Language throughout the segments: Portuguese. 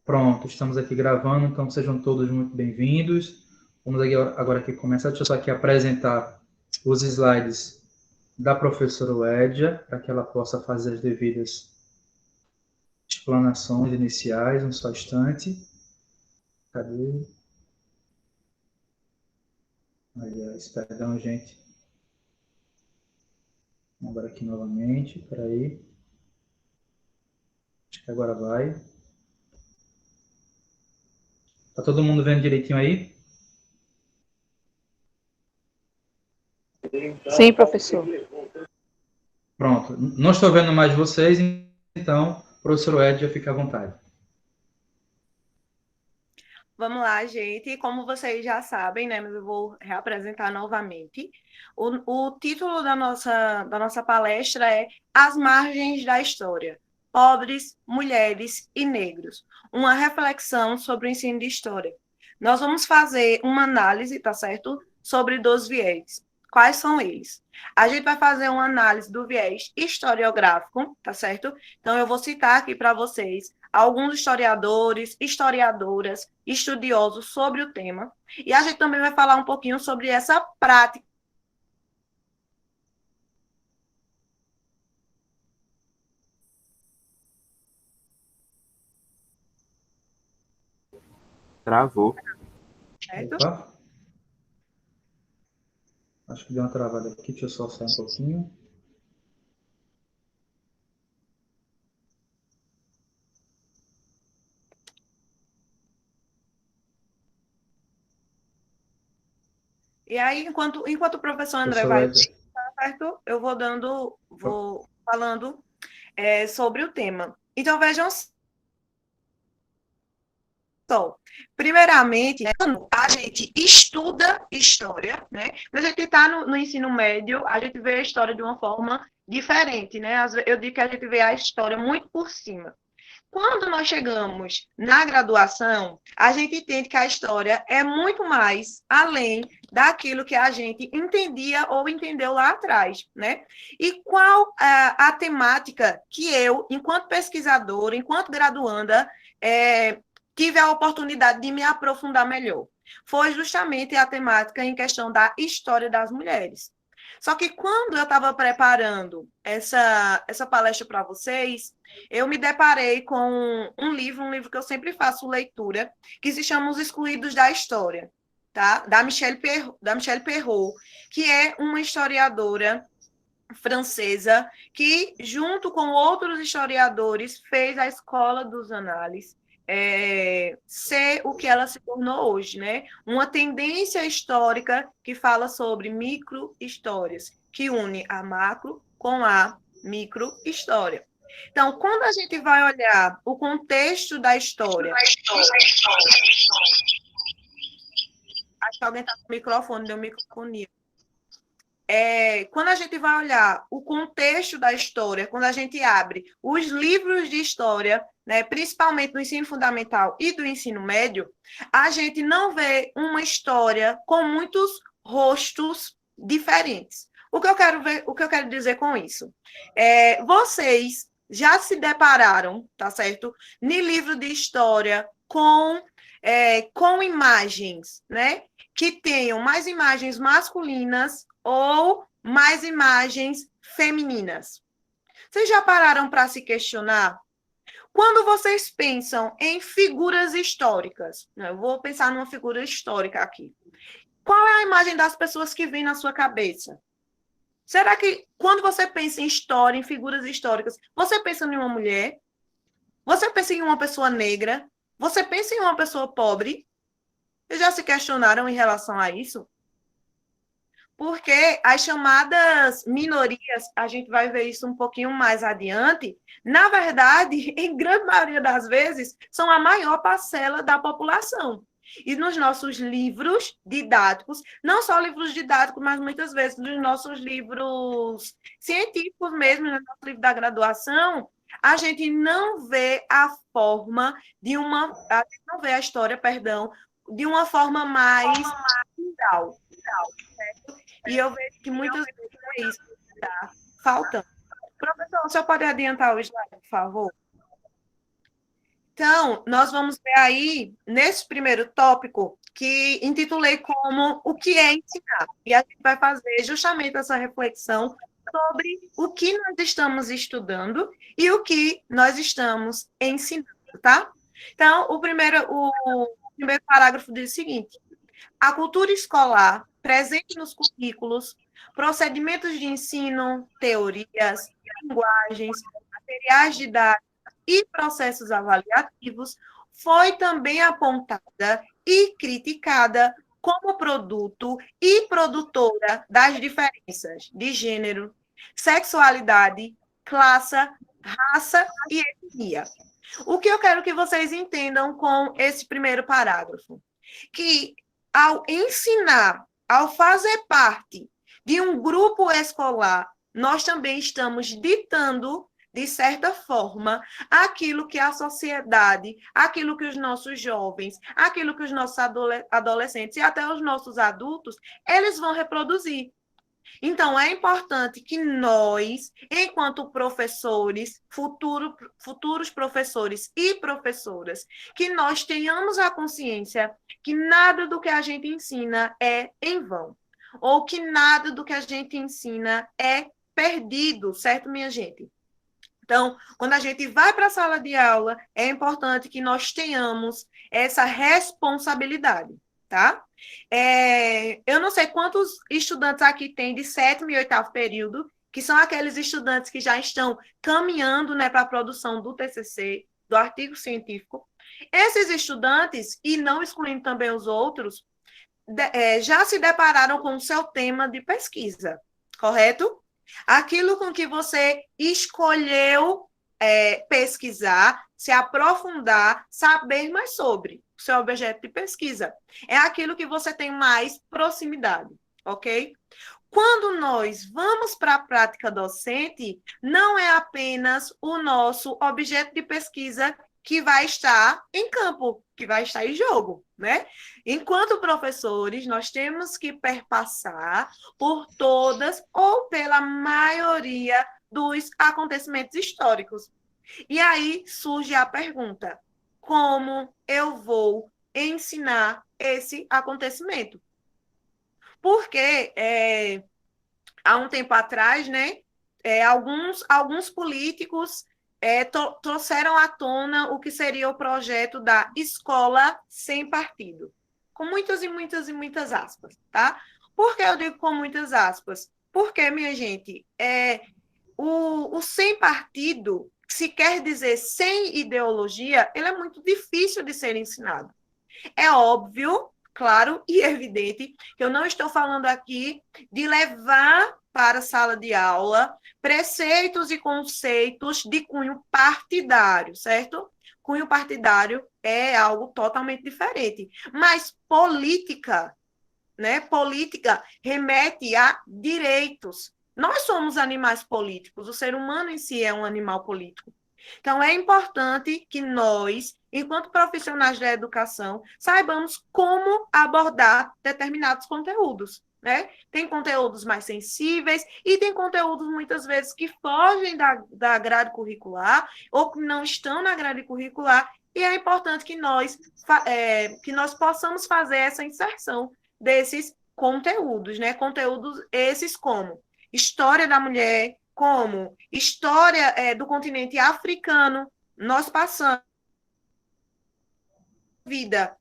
Pronto, estamos aqui gravando, então sejam todos muito bem-vindos. Vamos agora aqui começar. Deixa eu só aqui apresentar os slides da professora Edja, para que ela possa fazer as devidas explanações iniciais, um só instante. Cadê? Aliás, perdão, gente. Agora aqui novamente, peraí. Acho que agora vai. Tá todo mundo vendo direitinho aí? Sim, professor. Pronto. Não estou vendo mais vocês, então, professor Edja, fica à vontade. Vamos lá, gente. E como vocês já sabem, né, mas eu vou reapresentar novamente. O título da nossa palestra é As Margens da História: Pobres, Mulheres e Negros. Uma reflexão sobre o ensino de história. Nós vamos fazer uma análise, tá certo? Sobre 2 viés. Quais são eles? A gente vai fazer uma análise do viés historiográfico, tá certo? Então, eu vou citar aqui para vocês alguns historiadores, historiadoras, estudiosos sobre o tema. E a gente também vai falar um pouquinho sobre essa prática. Travou. Certo? Opa. Acho que deu uma travada aqui, deixa eu só sair um pouquinho. E aí, enquanto o professor André Professor vai, Edja. certo? Eu vou falando sobre o tema. Então, vejam só. Primeiramente, né, a gente estuda história, né? Quando a gente está no ensino médio, a gente vê a história de uma forma diferente, né? Eu digo que a gente vê a história muito por cima. Quando nós chegamos na graduação, a gente entende que a história é muito mais além daquilo que a gente entendia ou entendeu lá atrás, né? E qual a temática que eu, enquanto pesquisadora, enquanto graduanda, tive a oportunidade de me aprofundar melhor? Foi justamente a temática em questão da história das mulheres. Só que quando eu estava preparando essa palestra para vocês, eu me deparei com um livro que eu sempre faço leitura, que se chama Os Excluídos da História, tá? Da Michelle Perrault, que é uma historiadora francesa que, junto com outros historiadores, fez a Escola dos Análises ser o que ela se tornou hoje, né? Uma tendência histórica que fala sobre micro-histórias, que une a macro com a micro-história. Então, quando a gente vai olhar o contexto da história, acho que alguém está com o microfone, deu microfone. Quando a gente vai olhar o contexto da história, quando a gente abre os livros de história, né, principalmente do ensino fundamental e do ensino médio, a gente não vê uma história com muitos rostos diferentes. O que eu quero dizer com isso? Vocês já se depararam, tá certo? No livro de história com imagens, né? Que tenham mais imagens masculinas ou mais imagens femininas. Vocês já pararam para se questionar? Quando vocês pensam em figuras históricas, né, eu vou pensar numa figura histórica aqui. Qual é a imagem das pessoas que vem na sua cabeça? Será que quando você pensa em história, em figuras históricas, você pensa em uma mulher? Você pensa em uma pessoa negra? Você pensa em uma pessoa pobre? Vocês já se questionaram em relação a isso? Porque as chamadas minorias, a gente vai ver isso um pouquinho mais adiante, na verdade, em grande maioria das vezes, são a maior parcela da população. E nos nossos livros didáticos, não só livros didáticos, mas muitas vezes nos nossos livros científicos mesmo, no nosso livro da graduação, a gente não vê a gente não vê a história, perdão, de uma forma mais geral. E eu vejo que muitas vezes é isso que está faltando. Professor, o senhor pode adiantar o slide, por favor? Então, nós vamos ver aí, nesse primeiro tópico, que intitulei como o que é ensinar. E a gente vai fazer justamente essa reflexão sobre o que nós estamos estudando e o que nós estamos ensinando, tá? Então, o primeiro parágrafo diz o seguinte: a cultura escolar, presente nos currículos, procedimentos de ensino, teorias, linguagens, materiais didáticos e processos avaliativos, foi também apontada e criticada como produto e produtora das diferenças de gênero, sexualidade, classe, raça e etnia. O que eu quero que vocês entendam com esse primeiro parágrafo? Que ao ensinar, ao fazer parte de um grupo escolar, nós também estamos ditando, de certa forma, aquilo que a sociedade, aquilo que os nossos jovens, aquilo que os nossos adolescentes e até os nossos adultos, eles vão reproduzir. Então, é importante que nós, enquanto professores, futuros professores e professoras, que nós tenhamos a consciência que nada do que a gente ensina é em vão, ou que nada do que a gente ensina é perdido, certo, minha gente? Então, quando a gente vai para a sala de aula, é importante que nós tenhamos essa responsabilidade, tá? Eu não sei quantos estudantes aqui tem de sétimo e oitavo período, que são aqueles estudantes que já estão caminhando, né, para a produção do TCC, do artigo científico. Esses estudantes, e não excluindo também os outros, já se depararam com o seu tema de pesquisa, correto? Aquilo com que você escolheu pesquisar, se aprofundar, saber mais sobre o seu objeto de pesquisa. É aquilo que você tem mais proximidade, ok? Quando nós vamos para a prática docente, não é apenas o nosso objeto de pesquisa que vai estar em campo, que vai estar em jogo, né? Enquanto professores, nós temos que perpassar por todas ou pela maioria dos acontecimentos históricos. E aí surge a pergunta: como eu vou ensinar esse acontecimento? Porque há um tempo atrás, né, alguns políticos trouxeram à tona o que seria o projeto da escola sem partido, com muitas e muitas e muitas aspas, tá? Por que eu digo com muitas aspas? Porque, minha gente, o sem partido, se quer dizer sem ideologia, ele é muito difícil de ser ensinado. É óbvio, claro e evidente que eu não estou falando aqui de levar para a sala de aula preceitos e conceitos de cunho partidário, certo? Cunho partidário é algo totalmente diferente. Mas política, né? Política remete a direitos. Nós somos animais políticos, o ser humano em si é um animal político. Então, é importante que nós, enquanto profissionais da educação, saibamos como abordar determinados conteúdos, né? Tem conteúdos mais sensíveis e tem conteúdos, muitas vezes, que fogem da grade curricular ou que não estão na grade curricular, e é importante que nós possamos fazer essa inserção desses conteúdos, né? Conteúdos esses como história da mulher, como história do continente africano. Nós passamos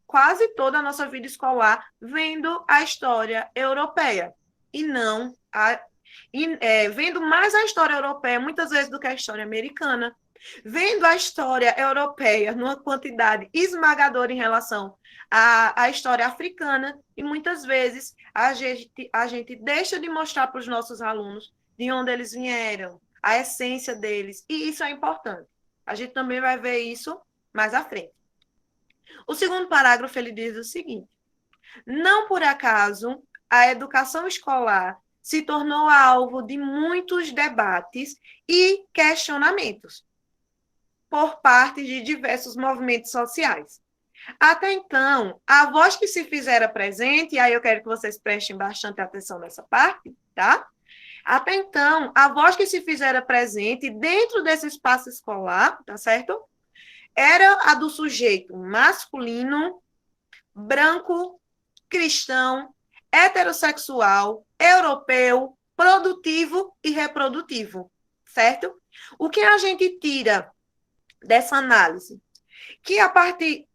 quase toda a nossa vida escolar vendo a história europeia e não vendo mais a história europeia muitas vezes do que a história americana, vendo a história europeia numa quantidade esmagadora em relação à história africana, e muitas vezes a gente deixa de mostrar para os nossos alunos de onde eles vieram, a essência deles, e isso é importante. A gente também vai ver isso mais à frente. O segundo parágrafo, ele diz o seguinte: não por acaso a educação escolar se tornou alvo de muitos debates e questionamentos por parte de diversos movimentos sociais. Até então, a voz que se fizera presente, e aí eu quero que vocês prestem bastante atenção nessa parte, tá? Até então, a voz que se fizera presente dentro desse espaço escolar, tá certo? era a do sujeito masculino, branco, cristão, heterossexual, europeu, produtivo e reprodutivo, certo? O que a gente tira dessa análise? Que a partir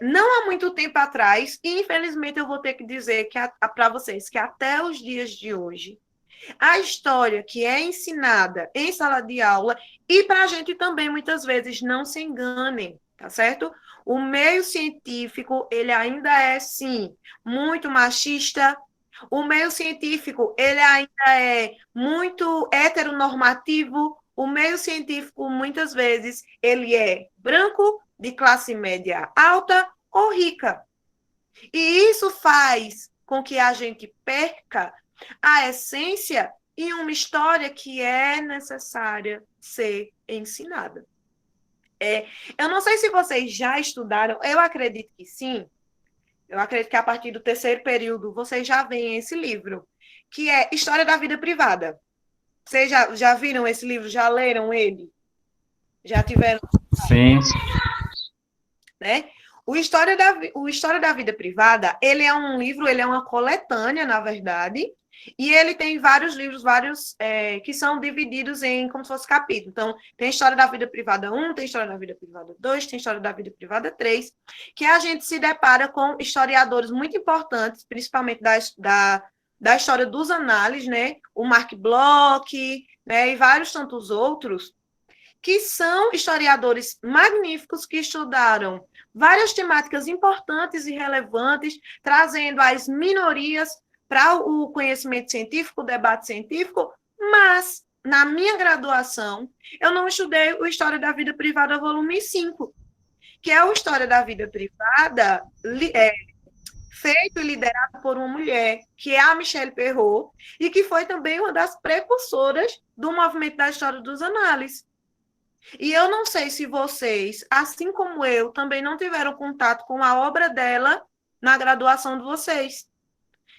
não há muito tempo atrás, e infelizmente eu vou ter que dizer que para vocês que até os dias de hoje, a história que é ensinada em sala de aula, e para a gente também, muitas vezes, não se enganem, tá certo? O meio científico, ele ainda é, sim, muito machista. O meio científico, ele ainda é muito heteronormativo. O meio científico, muitas vezes, ele é branco, de classe média alta ou rica. E isso faz com que a gente perca a essência e uma história que é necessária ser ensinada. Eu não sei se vocês já estudaram, eu acredito que sim. Eu acredito que a partir do terceiro período vocês já veem esse livro, que é História da Vida Privada. Vocês já viram esse livro? Já leram ele? Já tiveram? Sim. Né? O História da Vida Privada, ele é um livro, ele é uma coletânea, na verdade, e ele tem vários livros, que são divididos em como se fosse capítulo. Então, tem História da Vida Privada 1, tem História da Vida Privada 2, tem História da Vida Privada 3, que a gente se depara com historiadores muito importantes, principalmente da história dos análises, né? O Mark Bloch, né? E vários tantos outros, que são historiadores magníficos que estudaram várias temáticas importantes e relevantes, trazendo as minorias para o conhecimento científico, o debate científico, mas, na minha graduação, eu não estudei o História da Vida Privada, volume 5, que é o História da Vida Privada, feito e liderado por uma mulher, que é a Michelle Perrot, e que foi também uma das precursoras do movimento da história dos análises. E eu não sei se vocês, assim como eu, também não tiveram contato com a obra dela na graduação de vocês.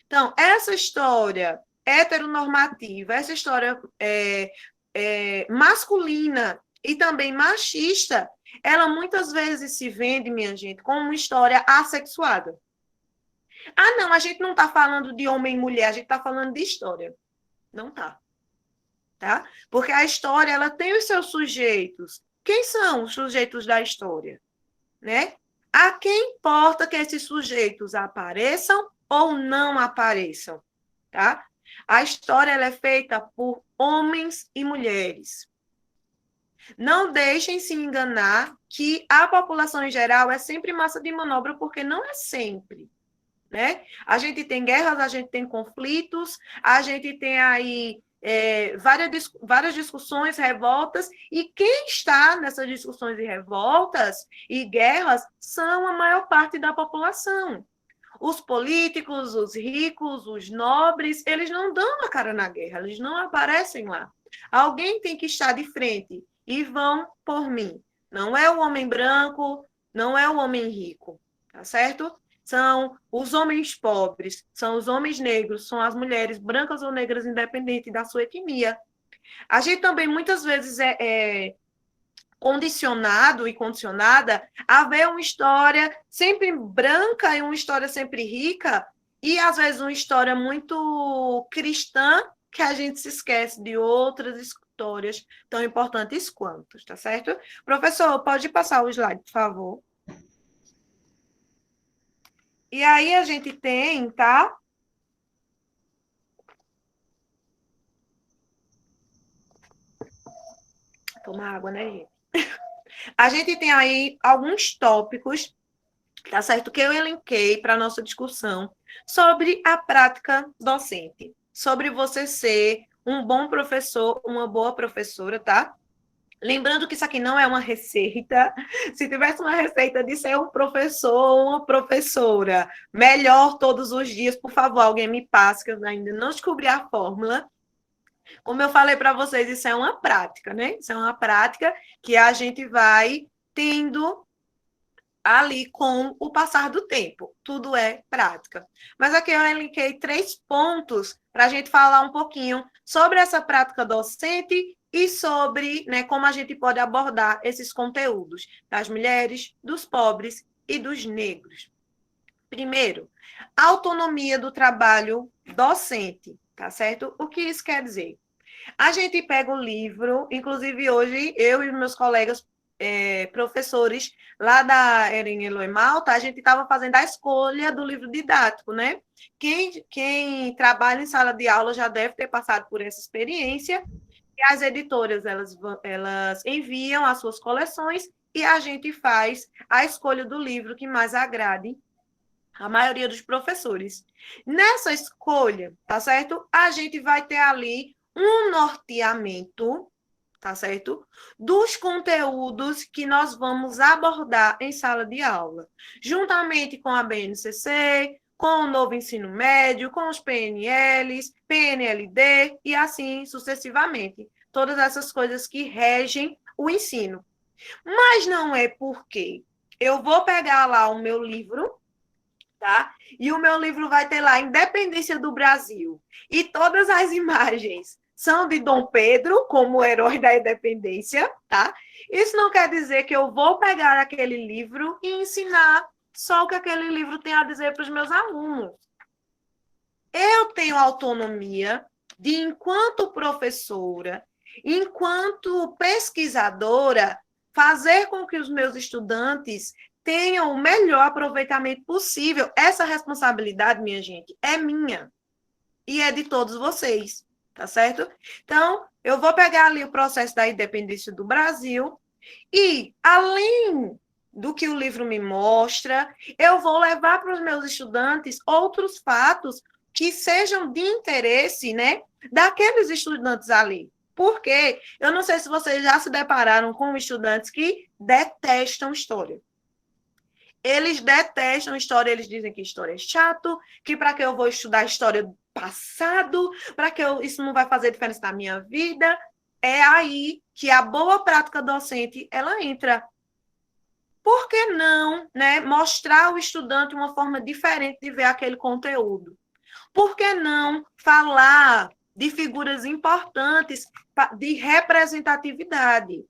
Então, essa história heteronormativa, essa história masculina e também machista, ela muitas vezes se vende, minha gente, como uma história assexuada. Ah, não, a gente não está falando de homem e mulher, a gente está falando de história. Não está. Tá? Porque a história, ela tem os seus sujeitos. Quem são os sujeitos da história? Né? A quem importa que esses sujeitos apareçam ou não apareçam? Tá? A história, ela é feita por homens e mulheres. Não deixem se enganar que a população em geral é sempre massa de manobra, porque não é sempre. Né? A gente tem guerras, a gente tem conflitos, a gente tem aí várias discussões, revoltas, e quem está nessas discussões e revoltas e guerras são a maior parte da população. Os políticos, os ricos, os nobres, eles não dão a cara na guerra, eles não aparecem lá. Alguém tem que estar de frente e vão por mim. Não é o homem branco, não é o homem rico, tá certo? São os homens pobres, são os homens negros, são as mulheres brancas ou negras, independente da sua etnia. A gente também, muitas vezes, é condicionado e condicionada a ver uma história sempre branca e uma história sempre rica, e, às vezes, uma história muito cristã, que a gente se esquece de outras histórias tão importantes quanto, tá certo? Professor, pode passar o slide, por favor. E aí a gente tem, tá? Tomar água, né, gente? A gente tem aí alguns tópicos, tá certo? Que eu elenquei para a nossa discussão sobre a prática docente, sobre você ser um bom professor, uma boa professora, tá? Lembrando que isso aqui não é uma receita. Se tivesse uma receita de ser um professor ou uma professora melhor todos os dias, por favor, alguém me passe, que eu ainda não descobri a fórmula. Como eu falei para vocês, isso é uma prática, né? Isso é uma prática que a gente vai tendo ali com o passar do tempo. Tudo é prática. Mas aqui eu elenquei 3 pontos para a gente falar um pouquinho sobre essa prática docente e sobre, né, como a gente pode abordar esses conteúdos das mulheres, dos pobres e dos negros. Primeiro, autonomia do trabalho docente, tá certo? O que isso quer dizer? A gente pega o livro, inclusive hoje eu e meus colegas professores lá da Erin Eloy Malta, a gente estava fazendo a escolha do livro didático, né? Quem trabalha em sala de aula já deve ter passado por essa experiência. E as editoras, elas enviam as suas coleções e a gente faz a escolha do livro que mais agrade a maioria dos professores. Nessa escolha, tá certo? A gente vai ter ali um norteamento, tá certo? Dos conteúdos que nós vamos abordar em sala de aula, juntamente com a BNCC, com o novo ensino médio, com os PNLs, PNLD e assim sucessivamente. Todas essas coisas que regem o ensino. Mas não é porque eu vou pegar lá o meu livro, tá? E o meu livro vai ter lá Independência do Brasil. E todas as imagens são de Dom Pedro como herói da independência, tá? Isso não quer dizer que eu vou pegar aquele livro e ensinar só o que aquele livro tem a dizer para os meus alunos. Eu tenho autonomia de, enquanto professora, enquanto pesquisadora, fazer com que os meus estudantes tenham o melhor aproveitamento possível. Essa responsabilidade, minha gente, é minha e é de todos vocês, tá certo? Então, eu vou pegar ali o processo da independência do Brasil e, além do que o livro me mostra, eu vou levar para os meus estudantes outros fatos que sejam de interesse, né, daqueles estudantes ali. Porque eu não sei se vocês já se depararam com estudantes que detestam história. Eles detestam história, eles dizem que história é chato, que para que eu vou estudar história do passado, para que isso não vai fazer diferença na minha vida. É aí que a boa prática docente, ela entra. Por que não, né, mostrar ao estudante uma forma diferente de ver aquele conteúdo? Por que não falar de figuras importantes de representatividade?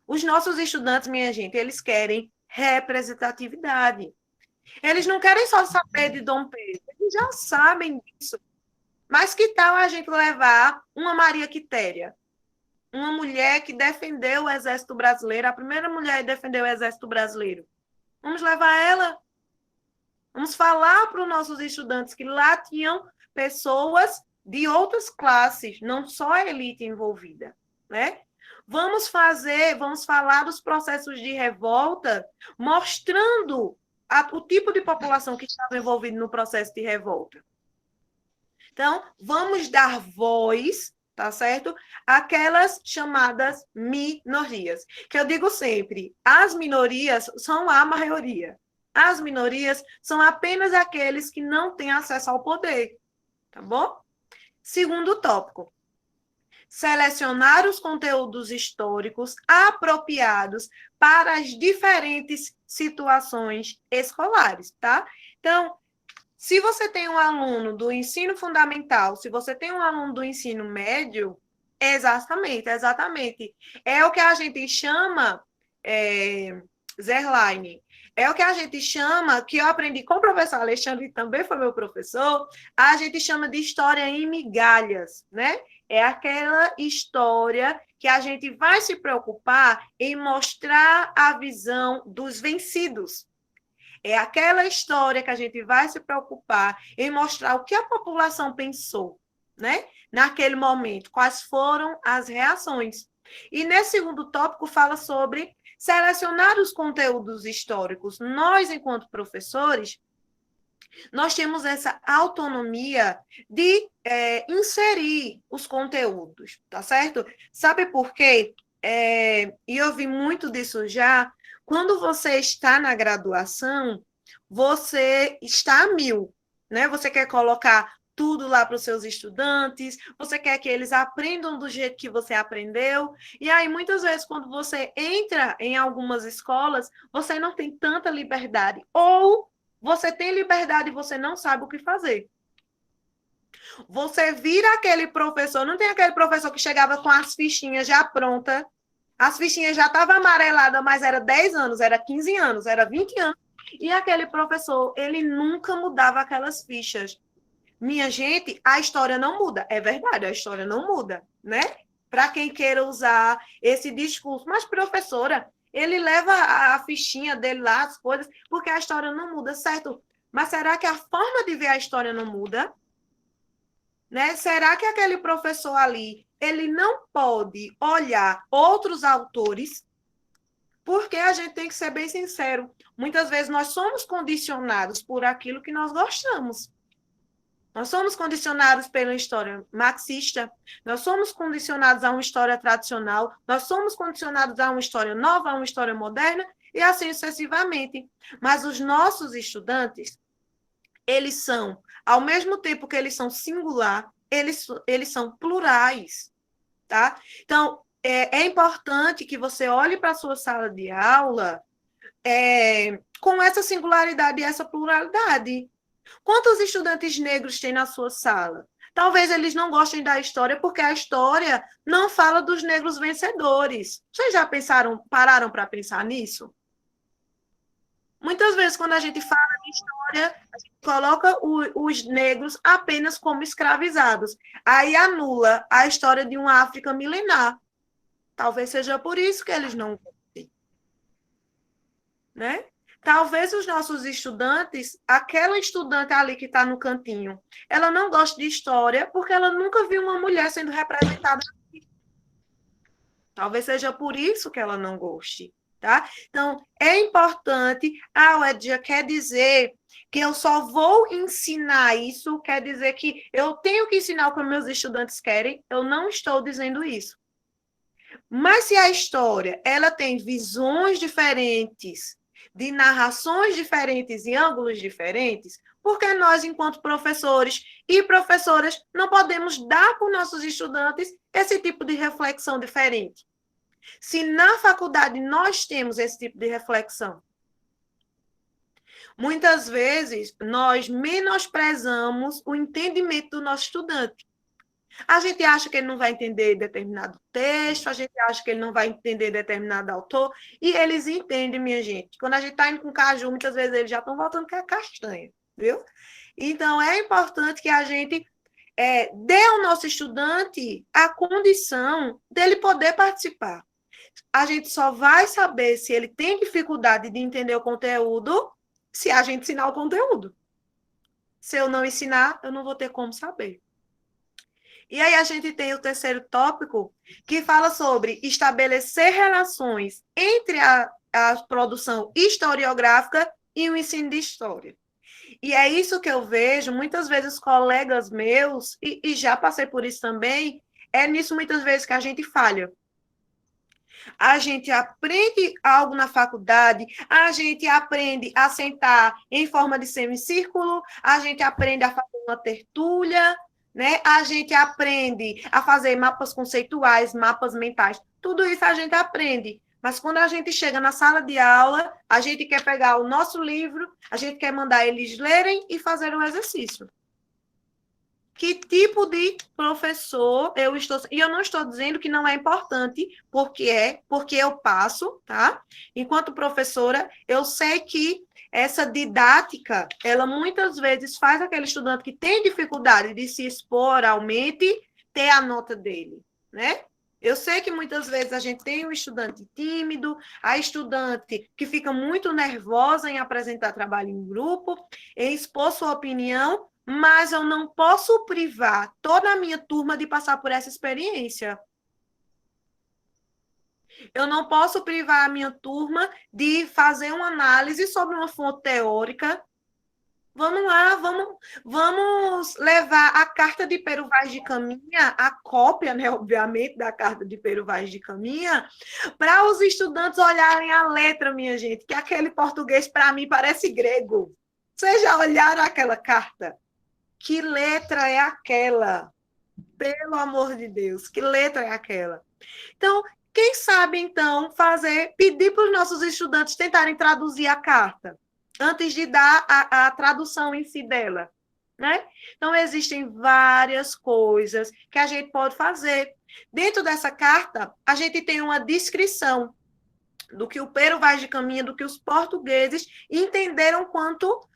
Os nossos estudantes, minha gente, eles querem representatividade. Eles não querem só saber de Dom Pedro, eles já sabem disso. Mas que tal a gente levar uma Maria Quitéria? Uma mulher que defendeu o Exército Brasileiro, a primeira mulher que defendeu o Exército Brasileiro. Vamos levar ela. Vamos falar para os nossos estudantes que lá tinham pessoas de outras classes, não só a elite envolvida, né? Vamos falar dos processos de revolta, mostrando o tipo de população que estava envolvida no processo de revolta. Então, vamos dar voz, tá certo? Aquelas chamadas minorias. Que eu digo sempre, as minorias são a maioria. As minorias são apenas aqueles que não têm acesso ao poder, tá bom? Segundo tópico, selecionar os conteúdos históricos apropriados para as diferentes situações escolares, tá? Então, se você tem um aluno do ensino fundamental, se você tem um aluno do ensino médio, exatamente. É o que a gente chama, Zerline, é o que a gente chama, que eu aprendi com o professor Alexandre, que também foi meu professor, a gente chama de história em migalhas, né? É aquela história que a gente vai se preocupar em mostrar a visão dos vencidos. É aquela história que a gente vai se preocupar em mostrar o que a população pensou, né? Naquele momento, quais foram as reações. E nesse segundo tópico fala sobre selecionar os conteúdos históricos. Nós, enquanto professores, nós temos essa autonomia de inserir os conteúdos, tá certo? Sabe por quê? E eu vi muito disso já. Quando você está na graduação, você está a mil, né? Você quer colocar tudo lá para os seus estudantes, você quer que eles aprendam do jeito que você aprendeu, e aí muitas vezes quando você entra em algumas escolas, você não tem tanta liberdade, ou você tem liberdade e você não sabe o que fazer. Você vira aquele professor, não tem aquele professor que chegava com as fichinhas já prontas, as fichinhas já estavam amareladas, mas era 10 anos, era 15 anos, era 20 anos, e aquele professor, ele nunca mudava aquelas fichas. Minha gente, a história não muda. É verdade, a história não muda, né? Para quem queira usar esse discurso. Mas, professora, ele leva a fichinha dele lá, as coisas, porque a história não muda, certo? Mas será que a forma de ver a história não muda? Né? Será que aquele professor ali, ele não pode olhar outros autores? Porque a gente tem que ser bem sincero. Muitas vezes nós somos condicionados por aquilo que nós gostamos. Nós somos condicionados pela história marxista, nós somos condicionados a uma história tradicional, nós somos condicionados a uma história nova, a uma história moderna, e assim sucessivamente. Mas os nossos estudantes, eles são, ao mesmo tempo que eles são singular, eles são plurais, tá? Então, é importante que você olhe para a sua sala de aula com essa singularidade e essa pluralidade. Quantos estudantes negros tem na sua sala? Talvez eles não gostem da história porque a história não fala dos negros vencedores. Vocês já pararam para pensar nisso? Muitas vezes, quando a gente fala de história, a gente coloca os negros apenas como escravizados. Aí anula a história de uma África milenar. Talvez seja por isso que eles não gostem. Né? Talvez os nossos estudantes, aquela estudante ali que está no cantinho, ela não gosta de história porque ela nunca viu uma mulher sendo representada. Talvez seja por isso que ela não goste. Tá? Então, é importante. Edja, quer dizer que eu só vou ensinar isso, quer dizer que eu tenho que ensinar o que meus estudantes querem. Eu não estou dizendo isso. Mas se a história ela tem visões diferentes, de narrações diferentes e ângulos diferentes, por que nós, enquanto professores e professoras, não podemos dar para os nossos estudantes esse tipo de reflexão diferente? Se na faculdade nós temos esse tipo de reflexão, muitas vezes nós menosprezamos o entendimento do nosso estudante. A gente acha que ele não vai entender determinado texto, a gente acha que ele não vai entender determinado autor, e eles entendem, minha gente. Quando a gente está indo com caju, muitas vezes eles já estão voltando com a castanha, viu? Então, é importante que a gente dê ao nosso estudante a condição dele poder participar. A gente só vai saber se ele tem dificuldade de entender o conteúdo se a gente ensinar o conteúdo. Se eu não ensinar, eu não vou ter como saber. E aí a gente tem o terceiro tópico, que fala sobre estabelecer relações entre a produção historiográfica e o ensino de história. E é isso que eu vejo, muitas vezes colegas meus, e já passei por isso também, é nisso muitas vezes que a gente falha. A gente aprende algo na faculdade, a gente aprende a sentar em forma de semicírculo, a gente aprende a fazer uma tertúlia, né? A gente aprende a fazer mapas conceituais, mapas mentais, tudo isso a gente aprende. Mas quando a gente chega na sala de aula, a gente quer pegar o nosso livro, a gente quer mandar eles lerem e fazer um exercício. Que tipo de professor eu estou... E eu não estou dizendo que não é importante, porque eu passo, tá? Enquanto professora, eu sei que essa didática, ela muitas vezes faz aquele estudante que tem dificuldade de se expor oralmente ter a nota dele, né? Eu sei que muitas vezes a gente tem um estudante tímido, a estudante que fica muito nervosa em apresentar trabalho em grupo, em expor sua opinião, mas eu não posso privar toda a minha turma de passar por essa experiência. Eu não posso privar a minha turma de fazer uma análise sobre uma fonte teórica. Vamos lá, vamos levar a carta de Pero Vaz de Caminha, a cópia, né, obviamente, da carta de Pero Vaz de Caminha, para os estudantes olharem a letra, minha gente, que aquele português, para mim, parece grego. Vocês já olharam aquela carta? Que letra é aquela? Pelo amor de Deus, que letra é aquela? Então, quem sabe, então, pedir para os nossos estudantes tentarem traduzir a carta, antes de dar a tradução em si dela, né? Então, existem várias coisas que a gente pode fazer. Dentro dessa carta, a gente tem uma descrição do que o Pero Vaz de Caminha, do que os portugueses entenderam quanto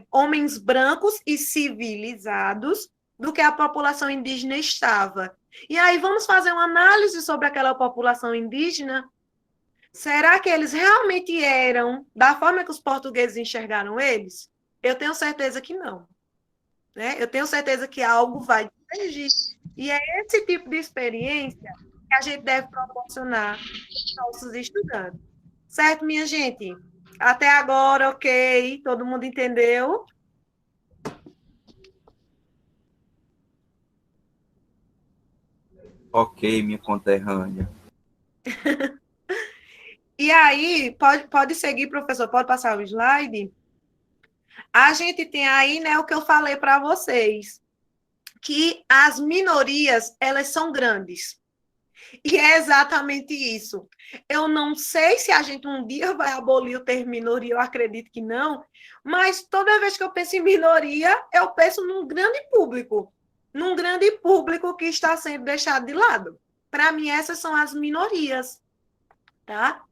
homens brancos e civilizados do que a população indígena estava. E aí vamos fazer uma análise sobre aquela população indígena. Será que eles realmente eram da forma que os portugueses enxergaram eles? Eu tenho certeza que não. Né? Eu tenho certeza que algo vai divergir. E é esse tipo de experiência que a gente deve proporcionar aos nossos estudantes. Certo, minha gente? Até agora, ok? Todo mundo entendeu? Ok, minha conterrânea. E aí, pode seguir, professor, pode passar o slide? A gente tem aí, né, o que eu falei para vocês, que as minorias, elas são grandes. E é exatamente isso. Eu não sei se a gente um dia vai abolir o termo minoria, eu acredito que não, mas toda vez que eu penso em minoria, eu penso num grande público que está sendo deixado de lado. Para mim, essas são as minorias, tá?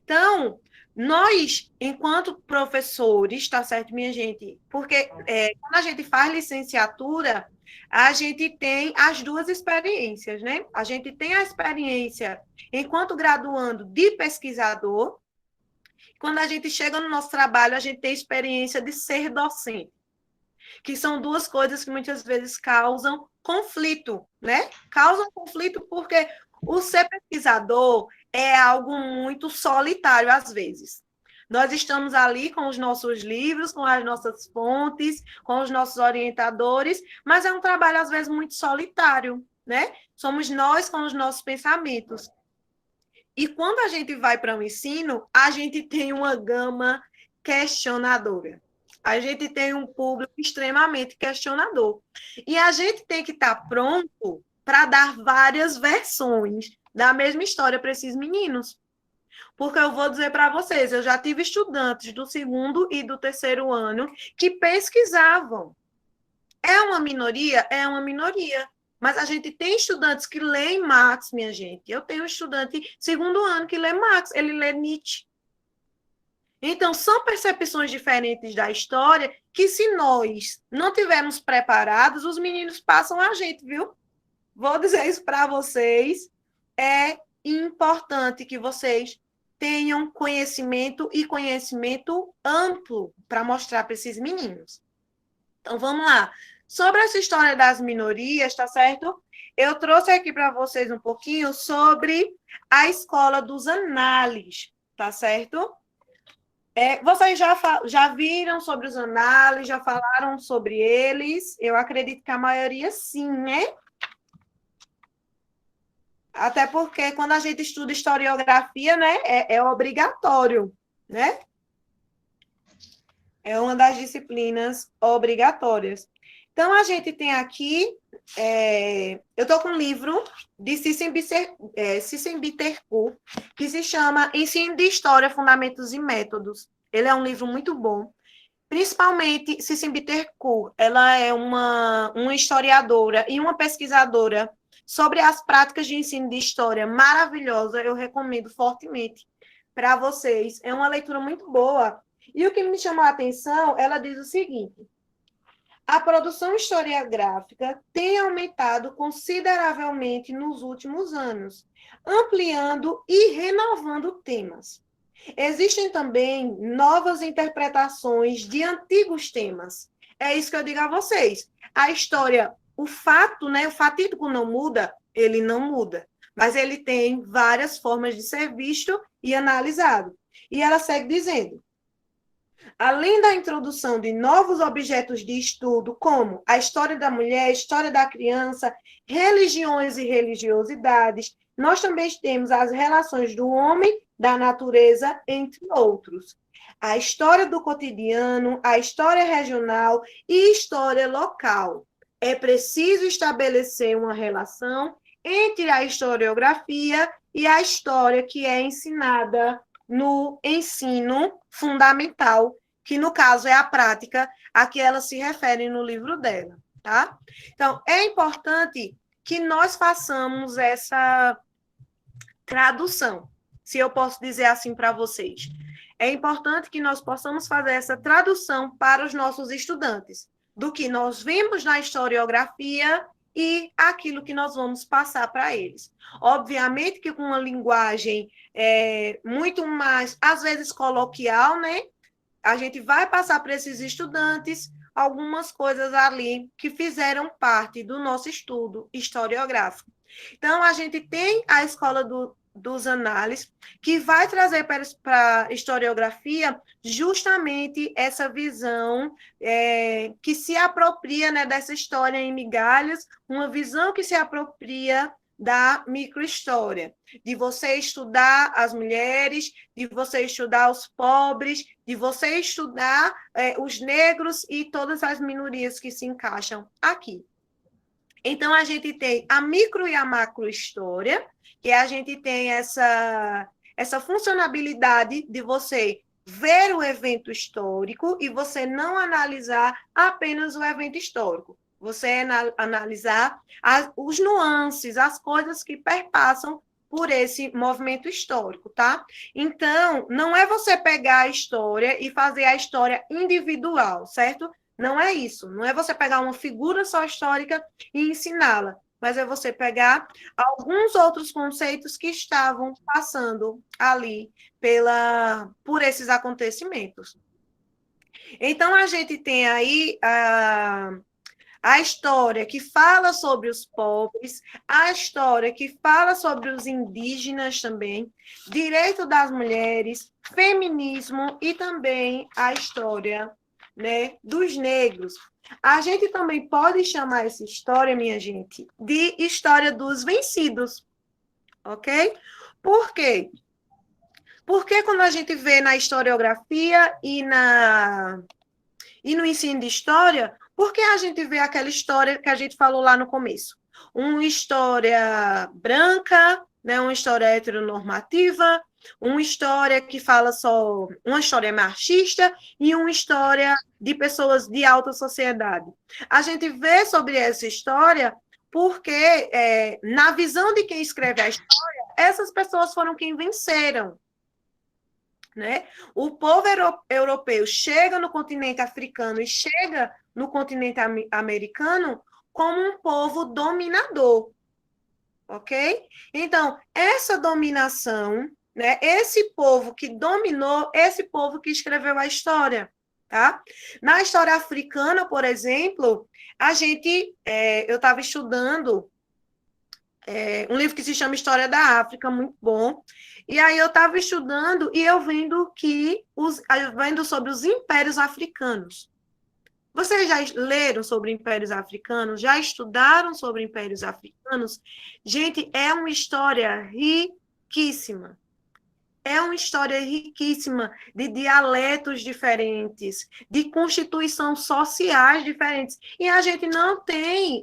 Então, nós, enquanto professores, tá certo, minha gente? Porque quando a gente faz licenciatura, a gente tem as duas experiências, né? A gente tem a experiência enquanto graduando de pesquisador. Quando a gente chega no nosso trabalho, a gente tem a experiência de ser docente, que são duas coisas que muitas vezes causam conflito, né? Causam conflito porque o ser pesquisador é algo muito solitário às vezes. Nós estamos ali com os nossos livros, com as nossas fontes, com os nossos orientadores, mas é um trabalho, às vezes, muito solitário, né? Somos nós com os nossos pensamentos. E quando a gente vai para o ensino, a gente tem uma gama questionadora. A gente tem um público extremamente questionador. E a gente tem que estar pronto para dar várias versões da mesma história para esses meninos. Porque eu vou dizer para vocês, eu já tive estudantes do segundo e do terceiro ano que pesquisavam. É uma minoria? É uma minoria. Mas a gente tem estudantes que leem Marx, minha gente. Eu tenho um estudante segundo ano que lê Marx, ele lê Nietzsche. Então, são percepções diferentes da história que, se nós não tivermos preparados, os meninos passam a gente, viu? Vou dizer isso para vocês. É importante que vocês tenham conhecimento e conhecimento amplo para mostrar para esses meninos. Então, vamos lá. Sobre essa história das minorias, tá certo? Eu trouxe aqui para vocês um pouquinho sobre a escola dos análises, tá certo? Vocês já viram sobre os análises, já falaram sobre eles? Eu acredito que a maioria sim, né? Até porque quando a gente estuda historiografia, né, é obrigatório, né? É uma das disciplinas obrigatórias. Então, a gente tem aqui, eu estou com um livro de Cissem Bittencourt, que se chama Ensino de História, Fundamentos e Métodos. Ele é um livro muito bom. Principalmente, Cissem Bittencourt, ela é uma historiadora e uma pesquisadora sobre as práticas de ensino de história maravilhosa. Eu recomendo fortemente para vocês. É uma leitura muito boa. E o que me chamou a atenção, ela diz o seguinte: a produção historiográfica tem aumentado consideravelmente nos últimos anos, ampliando e renovando temas. Existem também novas interpretações de antigos temas. É isso que eu digo a vocês. A história, o fato, né, o fatídico não muda, ele não muda, mas ele tem várias formas de ser visto e analisado. E ela segue dizendo: além da introdução de novos objetos de estudo, como a história da mulher, a história da criança, religiões e religiosidades, nós também temos as relações do homem, da natureza, entre outros. A história do cotidiano, a história regional e história local. É preciso estabelecer uma relação entre a historiografia e a história que é ensinada no ensino fundamental, que no caso é a prática a que ela se refere no livro dela, tá? Então, é importante que nós façamos essa tradução, se eu posso dizer assim para vocês. É importante que nós possamos fazer essa tradução para os nossos estudantes, do que nós vimos na historiografia e aquilo que nós vamos passar para eles. Obviamente que com uma linguagem muito mais, às vezes, coloquial, né? A gente vai passar para esses estudantes algumas coisas ali que fizeram parte do nosso estudo historiográfico. Então, a gente tem a escola dos análises, que vai trazer para a historiografia justamente essa visão que se apropria, né, dessa história em migalhas, uma visão que se apropria da microhistória, de você estudar as mulheres, de você estudar os pobres, de você estudar os negros e todas as minorias que se encaixam aqui. Então, a gente tem a micro e a macrohistória, que a gente tem essa funcionalidade de você ver o evento histórico e você não analisar apenas o evento histórico. Você analisar os nuances, as coisas que perpassam por esse movimento histórico, tá? Então, não é você pegar a história e fazer a história individual, certo? Não é isso. Não é você pegar uma figura só histórica e ensiná-la, mas é você pegar alguns outros conceitos que estavam passando ali por esses acontecimentos. Então, a gente tem aí a história que fala sobre os pobres, a história que fala sobre os indígenas também, direito das mulheres, feminismo e também a história, né, dos negros. A gente também pode chamar essa história, minha gente, de história dos vencidos, ok? Por quê? Porque quando a gente vê na historiografia e no ensino de história, por que a gente vê aquela história que a gente falou lá no começo? Uma história branca, né, uma história heteronormativa, uma história que fala só, uma história machista e uma história de pessoas de alta sociedade. A gente vê sobre essa história porque, na visão de quem escreve a história, essas pessoas foram quem venceram. Né? O povo europeu chega no continente africano e chega no continente americano como um povo dominador, ok? Então, essa dominação, né, esse povo que dominou, esse povo que escreveu a história, tá? Na história africana, por exemplo, eu estava estudando um livro que se chama História da África, muito bom. E aí eu estava estudando e eu vendo sobre os impérios africanos. Vocês já leram sobre impérios africanos? Já estudaram sobre impérios africanos? Gente, é uma história riquíssima. É uma história riquíssima de dialetos diferentes, de constituições sociais diferentes. E a gente não tem...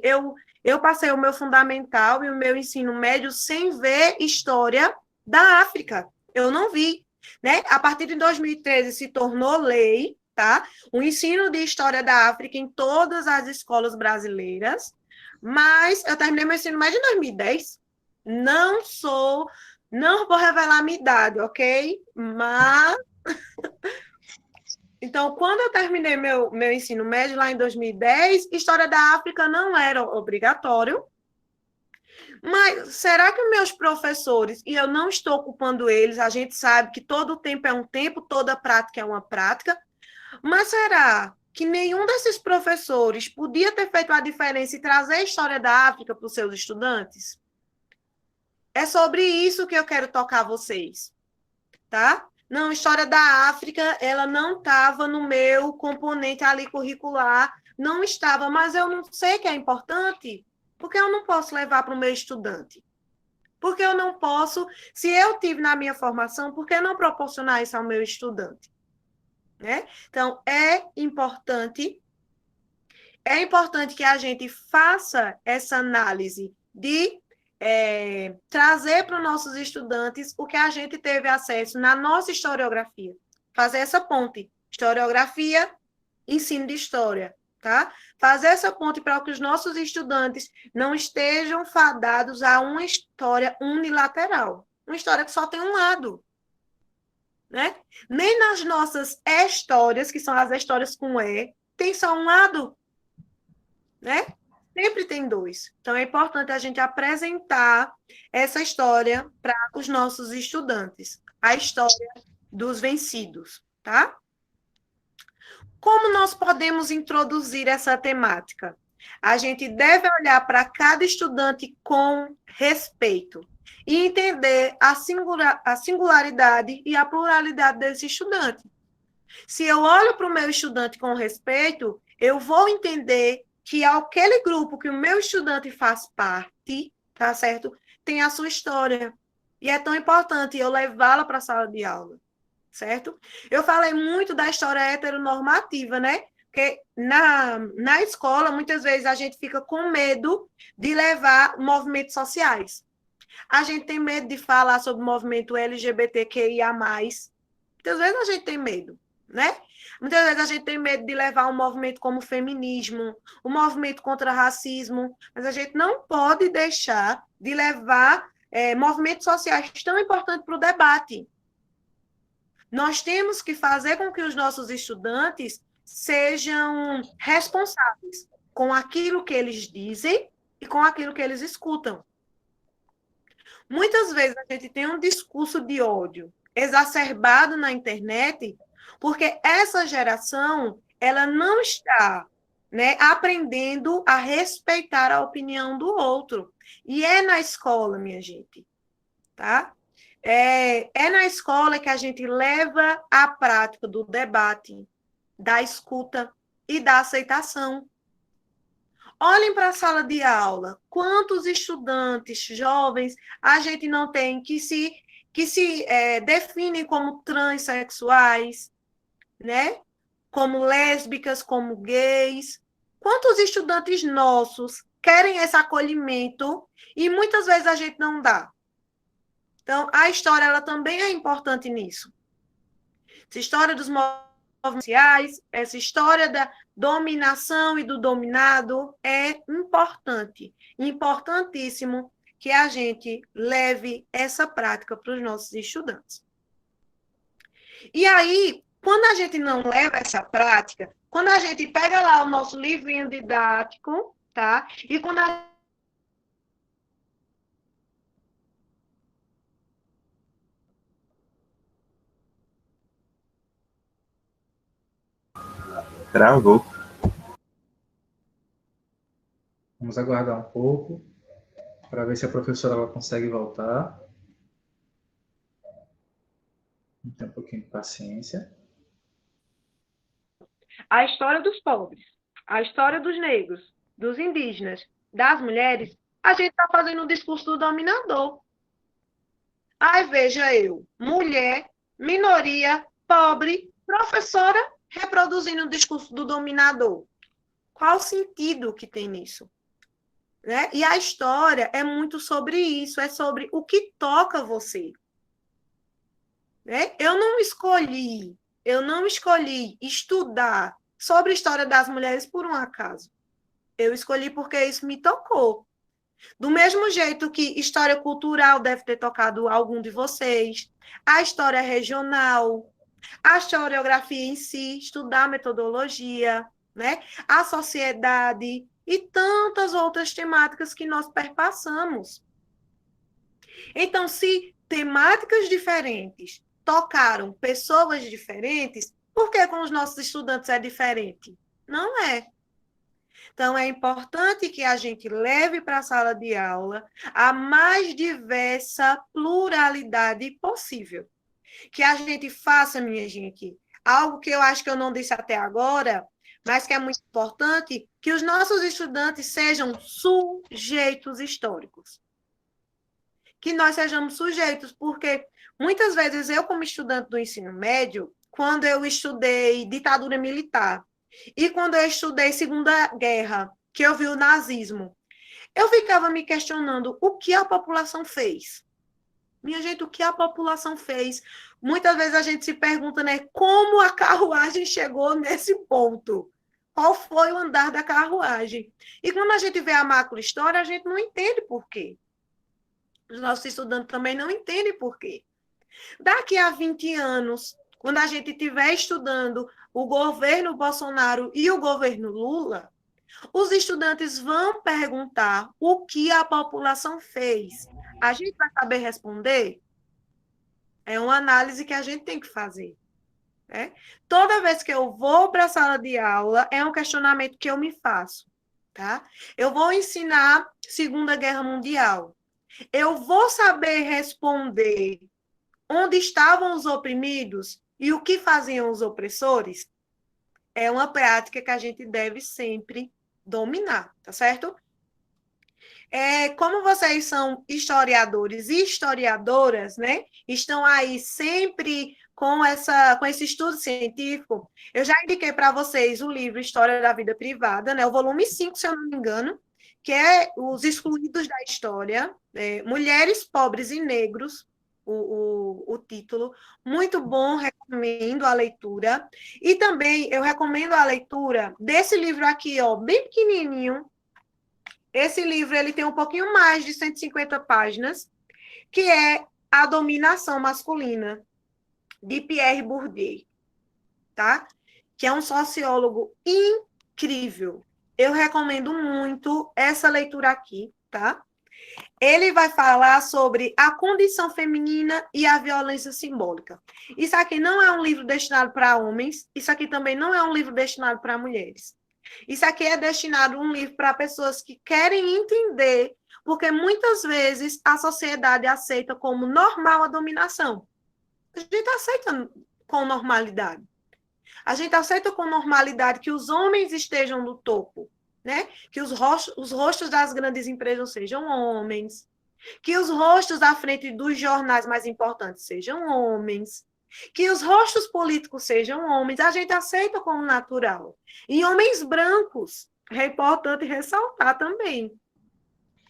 Eu passei o meu fundamental e o meu ensino médio sem ver história da África. Eu não vi. Né? A partir de 2013 se tornou lei, tá? O ensino de história da África em todas as escolas brasileiras, mas eu terminei meu ensino médio em 2010. Não vou revelar a minha idade, ok? Mas... Então, quando eu terminei meu ensino médio, lá em 2010, História da África não era obrigatório. Mas será que meus professores, e eu não estou culpando eles, a gente sabe que todo tempo é um tempo, toda prática é uma prática, mas será que nenhum desses professores podia ter feito a diferença e trazer a História da África para os seus estudantes? É sobre isso que eu quero tocar vocês, tá? Não, História da África, ela não estava no meu componente ali curricular, não estava, mas eu não sei que é importante, porque eu não posso levar para o meu estudante. Porque eu não posso, se eu tive na minha formação, por que não proporcionar isso ao meu estudante? Né? Então, é importante que a gente faça essa análise de trazer para os nossos estudantes o que a gente teve acesso na nossa historiografia. Fazer essa ponte, Historiografia, ensino de história, tá? Fazer essa ponte para que os nossos estudantes não estejam fadados a uma história unilateral, uma história que só tem um lado, né? Nem nas nossas histórias, que são as histórias com E, tem só um lado, né? Sempre tem dois. Então, é importante a gente apresentar essa história para os nossos estudantes, a história dos vencidos, tá? Como nós podemos introduzir essa temática? A gente deve olhar para cada estudante com respeito e entender a singularidade e a pluralidade desse estudante. Se eu olho para o meu estudante com respeito, eu vou entender que aquele grupo que o meu estudante faz parte, tá certo? Tem a sua história. E é tão importante eu levá-la para a sala de aula, certo? Eu falei muito da história heteronormativa, né? Porque na escola, muitas vezes, a gente fica com medo de levar movimentos sociais. A gente tem medo de falar sobre o movimento LGBTQIA+. Muitas vezes a gente tem medo, né? Muitas vezes a gente tem medo de levar um movimento como o feminismo, um movimento contra racismo, mas a gente não pode deixar de levar movimentos sociais tão importantes para o debate. Nós temos que fazer com que os nossos estudantes sejam responsáveis com aquilo que eles dizem e com aquilo que eles escutam. Muitas vezes a gente tem um discurso de ódio exacerbado na internet, porque essa geração ela não está, né, aprendendo a respeitar a opinião do outro. E é na escola, minha gente, tá? É na escola que a gente leva a prática do debate, da escuta e da aceitação. Olhem para a sala de aula. Quantos estudantes jovens a gente não tem que se definem como transexuais, né? Como lésbicas, como gays. Quantos estudantes nossos querem esse acolhimento e muitas vezes a gente não dá? Então, a história ela também é importante nisso. Essa história dos movimentos sociais, essa história da dominação e do dominado é importante, importantíssimo que a gente leve essa prática para os nossos estudantes. E aí, quando a gente não leva essa prática, quando a gente pega lá o nosso livrinho didático, tá? E quando a Travou. Vamos aguardar um pouco para ver se a professora ela consegue voltar. Tem um pouquinho de paciência. A história dos pobres, a história dos negros, dos indígenas, das mulheres, a gente está fazendo o discurso do dominador. Aí veja eu, mulher, minoria, pobre, professora, reproduzindo o discurso do dominador. Qual o sentido que tem nisso? Né? E a história é muito sobre isso, é sobre o que toca você. Né? Eu não escolhi estudar sobre a história das mulheres por um acaso. Eu escolhi porque isso me tocou. Do mesmo jeito que história cultural deve ter tocado algum de vocês, a história regional, a historiografia em si, estudar a metodologia, né? A sociedade e tantas outras temáticas que nós perpassamos. Então, se temáticas diferentes tocaram pessoas diferentes, por que com os nossos estudantes é diferente? Não é. Então, é importante que a gente leve para a sala de aula a mais diversa pluralidade possível. Que a gente faça, minha gente, algo que eu acho que eu não disse até agora, mas que é muito importante, que os nossos estudantes sejam sujeitos históricos. Que nós sejamos sujeitos, porque muitas vezes eu, como estudante do ensino médio, quando eu estudei ditadura militar, e quando eu estudei Segunda Guerra, que eu vi o nazismo, eu ficava me questionando o que a população fez. Minha gente, o que a população fez? Muitas vezes a gente se pergunta, né, como a carruagem chegou nesse ponto? Qual foi o andar da carruagem? E quando a gente vê a macro-história, a gente não entende por quê. Os nossos estudantes também não entendem por quê. Daqui a 20 anos, quando a gente estiver estudando o governo Bolsonaro e o governo Lula, os estudantes vão perguntar o que a população fez. A gente vai saber responder? É uma análise que a gente tem que fazer. Né? Toda vez que eu vou para a sala de aula, é um questionamento que eu me faço. Tá? Eu vou ensinar Segunda Guerra Mundial. Eu vou saber responder onde estavam os oprimidos e o que faziam os opressores? É uma prática que a gente deve sempre dominar, tá certo? Como vocês são historiadores e historiadoras, né? Estão aí sempre com esse estudo científico. Eu já indiquei para vocês o livro História da Vida Privada, né? O volume 5, se eu não me engano, que é Os Excluídos da História, Mulheres, Pobres e Negros, o título. Muito bom, recomendo a leitura. E também eu recomendo a leitura desse livro aqui, ó, bem pequenininho. Esse livro ele tem um pouquinho mais de 150 páginas, que é A Dominação Masculina, de Pierre Bourdieu, tá? Que é um sociólogo incrível. Eu recomendo muito essa leitura aqui, tá? Ele vai falar sobre a condição feminina e a violência simbólica. Isso aqui não é um livro destinado para homens, isso aqui também não é um livro destinado para mulheres. Isso aqui é destinado um livro para pessoas que querem entender, porque muitas vezes a sociedade aceita como normal a dominação. A gente aceita com normalidade. A gente aceita com normalidade que os homens estejam no topo, né? Que os rostos das grandes empresas sejam homens, que os rostos à frente dos jornais mais importantes sejam homens, que os rostos políticos sejam homens, a gente aceita como natural. E homens brancos, é importante ressaltar também.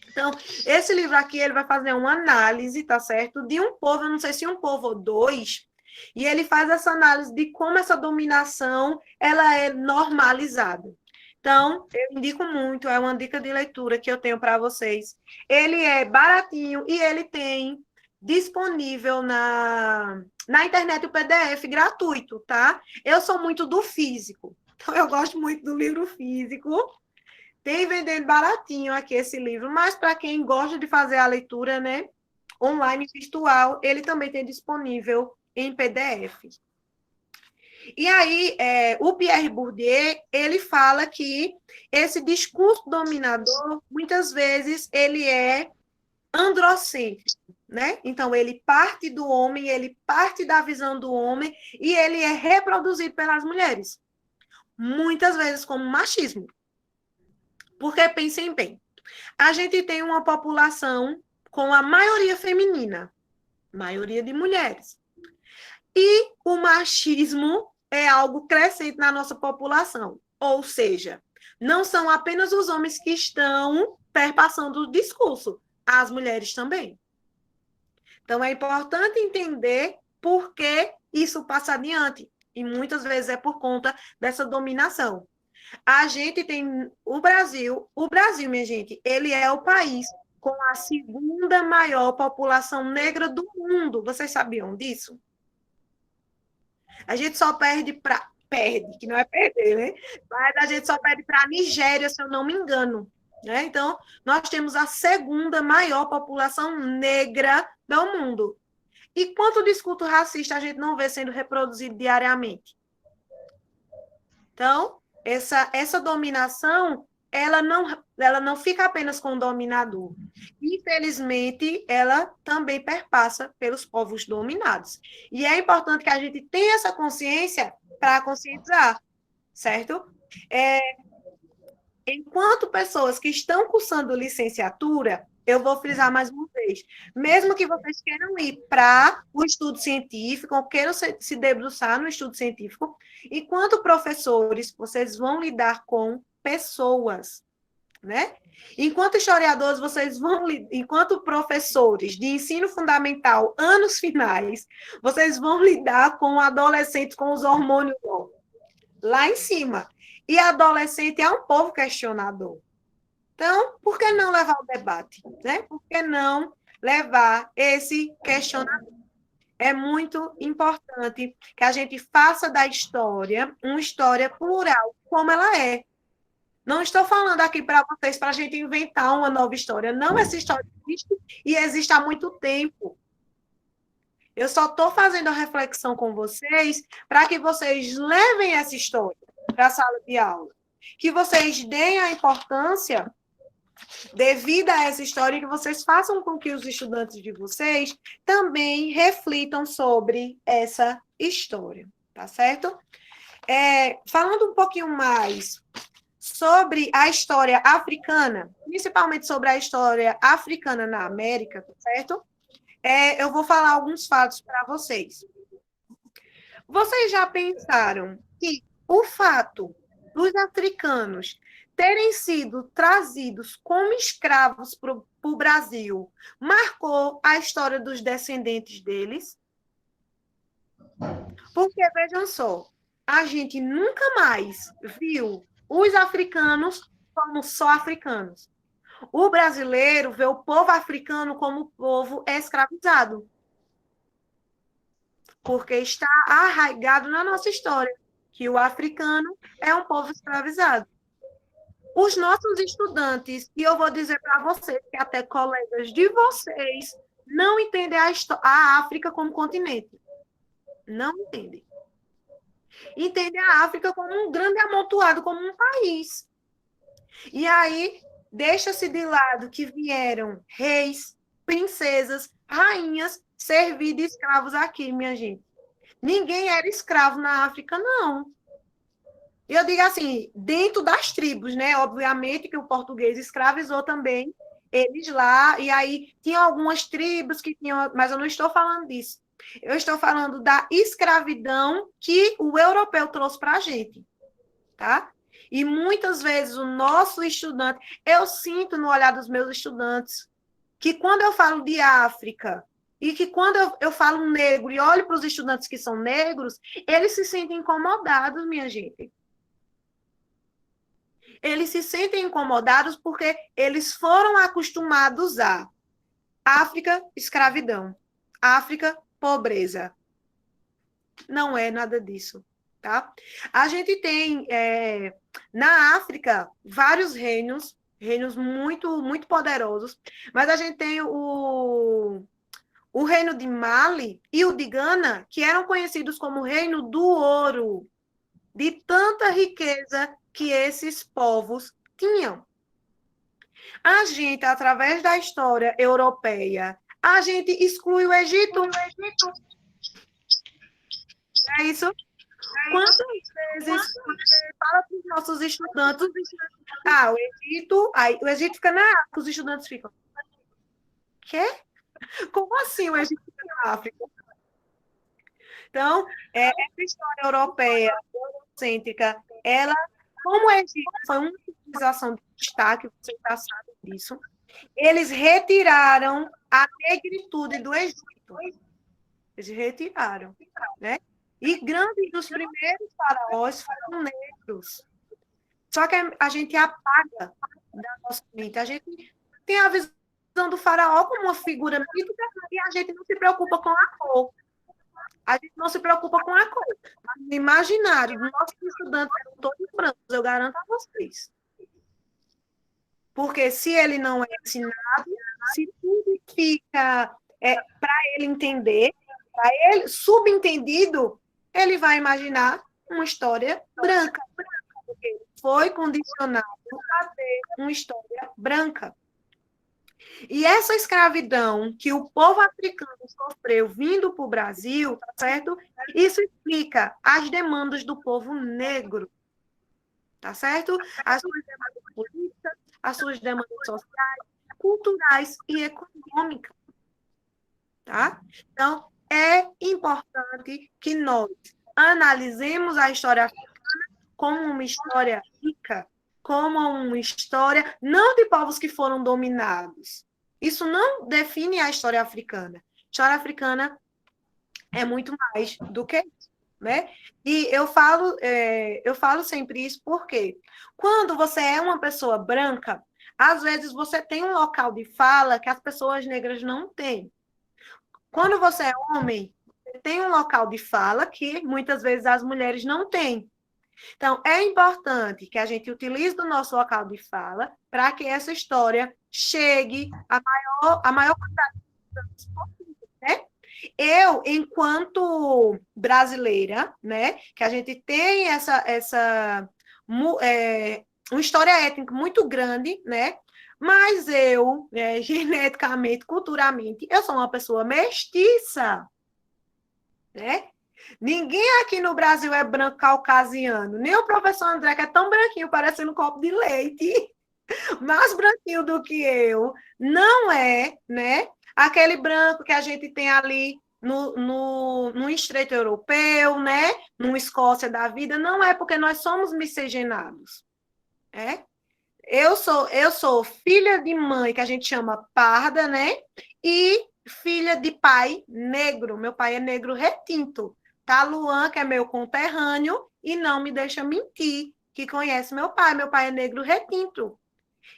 Então, esse livro aqui, ele vai fazer uma análise, tá certo? De um povo, eu não sei se um povo ou dois, e ele faz essa análise de como essa dominação, ela é normalizada. Então, eu indico muito, é uma dica de leitura que eu tenho para vocês. Ele é baratinho e ele tem disponível na internet o PDF gratuito, tá? Eu sou muito do físico, então eu gosto muito do livro físico. Tem vendendo baratinho aqui esse livro, mas para quem gosta de fazer a leitura, né, online virtual, ele também tem disponível em PDF. E aí, o Pierre Bourdieu, ele fala que esse discurso dominador, muitas vezes, ele é androcêntrico, né? Então, ele parte do homem, ele parte da visão do homem, e ele é reproduzido pelas mulheres. Muitas vezes como machismo. Porque, pensem bem, a gente tem uma população com a maioria feminina, maioria de mulheres. E o machismo é algo crescente na nossa população. Ou seja, não são apenas os homens que estão perpassando o discurso, as mulheres também. Então, é importante entender por que isso passa adiante. E muitas vezes é por conta dessa dominação. A gente tem o Brasil, minha gente, ele é o país com a segunda maior população negra do mundo. Vocês sabiam disso? A gente só perde, que não é perder, né? Mas a gente só perde para a Nigéria, se eu não me engano. Né? Então, nós temos a segunda maior população negra do mundo. E quanto discurso racista a gente não vê sendo reproduzido diariamente? Então, essa dominação, ela não fica apenas com o dominador. Infelizmente, ela também perpassa pelos povos dominados. E é importante que a gente tenha essa consciência para conscientizar, certo? Enquanto pessoas que estão cursando licenciatura, eu vou frisar mais uma vez, mesmo que vocês queiram ir para o estudo científico, ou queiram se debruçar no estudo científico, enquanto professores, vocês vão lidar com pessoas. né? Enquanto historiadores, enquanto professores de ensino fundamental, anos finais, vocês vão lidar com adolescentes com os hormônios lá em cima. E adolescente é um povo questionador. Então, por que não levar o debate? Né? Por que não levar esse questionamento? É muito importante que a gente faça da história uma história plural, como ela é. Não estou falando aqui para vocês para a gente inventar uma nova história. Não, essa história existe e existe há muito tempo. Eu só estou fazendo a reflexão com vocês para que vocês levem essa história para a sala de aula. Que vocês deem a importância devida a essa história e que vocês façam com que os estudantes de vocês também reflitam sobre essa história, tá certo? Falando um pouquinho mais sobre a história africana, principalmente sobre a história africana na América, tá certo? Eu vou falar alguns fatos para vocês. Vocês já pensaram que o fato dos africanos terem sido trazidos como escravos para o Brasil marcou a história dos descendentes deles? Porque, vejam só, a gente nunca mais viu os africanos como só africanos. O brasileiro vê o povo africano como povo escravizado. Porque está arraigado na nossa história que o africano é um povo escravizado. Os nossos estudantes, e eu vou dizer para vocês, que até colegas de vocês, não entendem a África como continente. Não entendem. Entendem a África como um grande amontoado, como um país. E aí, deixa-se de lado que vieram reis, princesas, rainhas, servir de escravos aqui, minha gente. Ninguém era escravo na África, não. Eu digo assim, dentro das tribos, né? Obviamente que o português escravizou também eles lá, e aí tinha algumas tribos que tinham, mas eu não estou falando disso. Eu estou falando da escravidão que o europeu trouxe para a gente, tá? E muitas vezes o nosso estudante, eu sinto no olhar dos meus estudantes, que quando eu falo de África, e que quando eu falo negro e olho para os estudantes que são negros, eles se sentem incomodados, minha gente. Eles se sentem incomodados porque eles foram acostumados a África, escravidão. África, pobreza. Não é nada disso, tá? A gente tem, na África, vários reinos muito, muito poderosos, mas a gente tem o reino de Mali e o de Gana, que eram conhecidos como o reino do ouro, de tanta riqueza que esses povos tinham. A gente, através da história europeia, a gente exclui o Egito. É isso? Quantas vezes você fala para os nossos estudantes, o Egito, aí o Egito fica na África, os estudantes ficam, quê? Como assim o Egito fica na África? Então, essa história europeia, eurocêntrica, ela, como o Egito foi uma civilização de destaque, você já sabe disso, eles retiraram a negritude do Egito. Eles retiraram, né? E grandes dos primeiros faraós foram negros. Só que a gente apaga da nossa mente. A gente tem a visão do faraó como uma figura mítica e a gente não se preocupa com a cor. A gente não se preocupa com a cor. Mas no imaginário, os nossos estudantes eram todos brancos, eu garanto a vocês. Porque se ele não é ensinado, se tudo fica para ele entender, para ele, subentendido, ele vai imaginar uma história branca. Porque ele foi condicionado a ter uma história branca. E essa escravidão que o povo africano sofreu vindo para o Brasil, tá certo? Isso explica as demandas do povo negro, tá certo? As suas demandas políticas, as suas demandas sociais, culturais e econômicas, tá? Então, é importante que nós analisemos a história africana como uma história rica, como uma história, não de povos que foram dominados. Isso não define a história africana. A história africana é muito mais do que isso, né? E eu falo sempre isso porque quando você é uma pessoa branca, às vezes você tem um local de fala que as pessoas negras não têm. Quando você é homem, você tem um local de fala que muitas vezes as mulheres não têm. Então, é importante que a gente utilize o nosso local de fala para que essa história chegue a maior quantidade de pessoas possível, né? Eu, enquanto brasileira, né, que a gente tem uma história étnica muito grande, né? Mas eu, geneticamente, culturalmente, eu sou uma pessoa mestiça, né? Ninguém aqui no Brasil é branco caucasiano, nem o professor André, que é tão branquinho, parecendo um copo de leite, mais branquinho do que eu, não é, né? Aquele branco que a gente tem ali no Estreito Europeu, né? No Escócia da vida, não é porque nós somos miscigenados, né? Eu sou filha de mãe, que a gente chama parda, né? E filha de pai negro. Meu pai é negro retinto. Tá, Luan, que é meu conterrâneo, e não me deixa mentir, que conhece meu pai. Meu pai é negro retinto.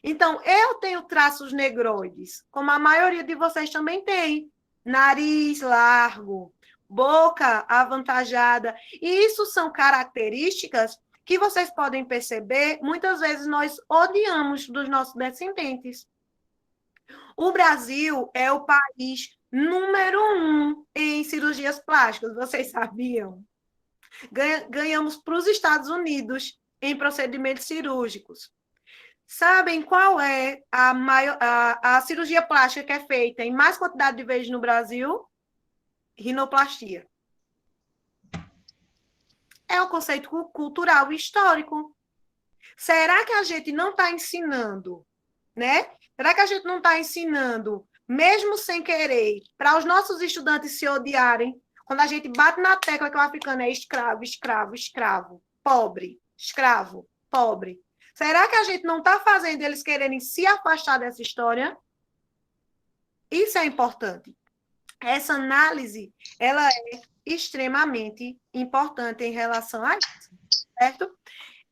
Então, eu tenho traços negroides, como a maioria de vocês também tem. Nariz largo, boca avantajada. E isso são características que vocês podem perceber, muitas vezes nós odiamos dos nossos descendentes. O Brasil é o país número 1 em cirurgias plásticas, vocês sabiam? Ganhamos para os Estados Unidos em procedimentos cirúrgicos. Sabem qual é a cirurgia plástica que é feita em mais quantidade de vezes no Brasil? Rinoplastia. É um conceito cultural e histórico. Será que a gente não está ensinando, né? Será que a gente não está ensinando, mesmo sem querer, para os nossos estudantes se odiarem, quando a gente bate na tecla que o africano é escravo, escravo, escravo, pobre, escravo, pobre? Será que a gente não está fazendo eles quererem se afastar dessa história? Isso é importante. Essa análise, ela é extremamente importante em relação a isso, certo?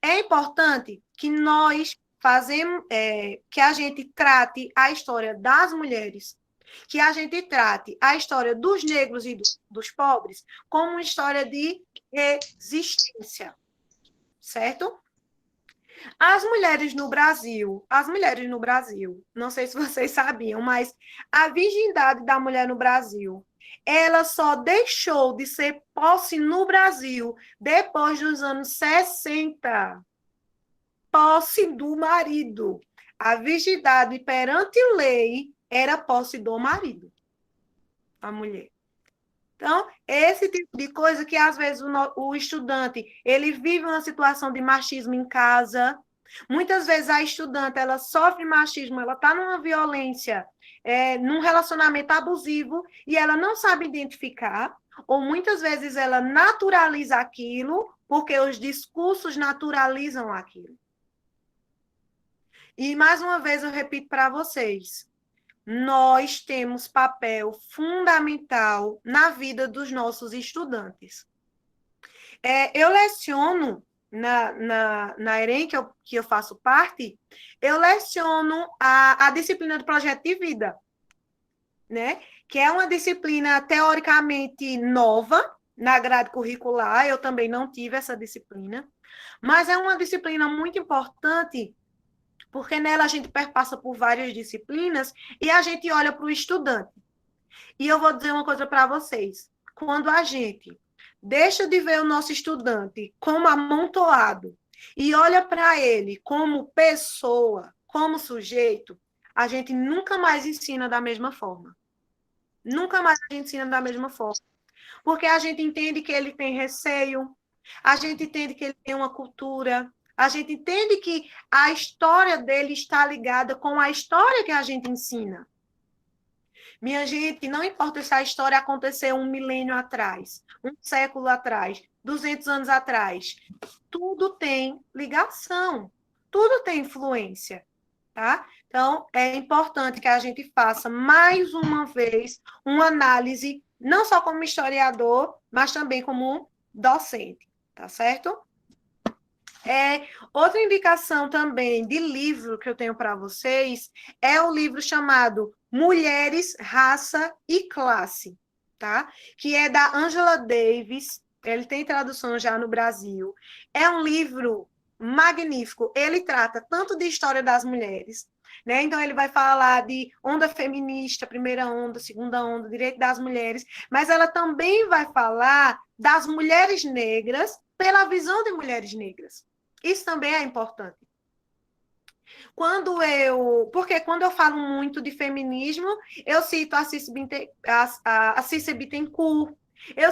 É importante que nós que a gente trate a história das mulheres, que a gente trate a história dos negros e dos pobres como uma história de resistência, certo? As mulheres no Brasil, não sei se vocês sabiam, mas a virgindade da mulher no Brasil, ela só deixou de ser posse no Brasil depois dos anos 60. Posse do marido. A virgindade perante lei era posse do marido, a mulher. Então, esse tipo de coisa que, às vezes, o estudante, ele vive uma situação de machismo em casa. Muitas vezes, a estudante, ela sofre machismo, ela está numa violência, num relacionamento abusivo, e ela não sabe identificar, ou muitas vezes ela naturaliza aquilo, porque os discursos naturalizam aquilo. E, mais uma vez, eu repito para vocês, nós temos papel fundamental na vida dos nossos estudantes. Eu leciono na EREM, que eu faço parte, eu leciono a disciplina do projeto de vida, né? Que é uma disciplina teoricamente nova na grade curricular, eu também não tive essa disciplina, mas é uma disciplina muito importante, porque nela a gente perpassa por várias disciplinas e a gente olha para o estudante. E eu vou dizer uma coisa para vocês. Quando a gente deixa de ver o nosso estudante como amontoado e olha para ele como pessoa, como sujeito, a gente nunca mais ensina da mesma forma. Nunca mais a gente ensina da mesma forma. Porque a gente entende que ele tem receio, a gente entende que ele tem uma cultura, a gente entende que a história dele está ligada com a história que a gente ensina. Minha gente, não importa se a história aconteceu 1 milênio atrás, 1 século atrás, 200 anos atrás, tudo tem ligação. tudo tem influência, tá? Então, é importante que a gente faça, mais uma vez, uma análise, não só como historiador, mas também como docente, tá certo? Outra indicação também de livro que eu tenho para vocês é o livro chamado Mulheres, Raça e Classe, tá? Que é da Angela Davis, ele tem tradução já no Brasil. É um livro magnífico, ele trata tanto de história das mulheres, né? Então ele vai falar de onda feminista, primeira onda, segunda onda, direito das mulheres, mas ela também vai falar das mulheres negras pela visão de mulheres negras. Isso também é importante. Porque quando eu falo muito de feminismo, eu cito a Cissy Bittencourt, eu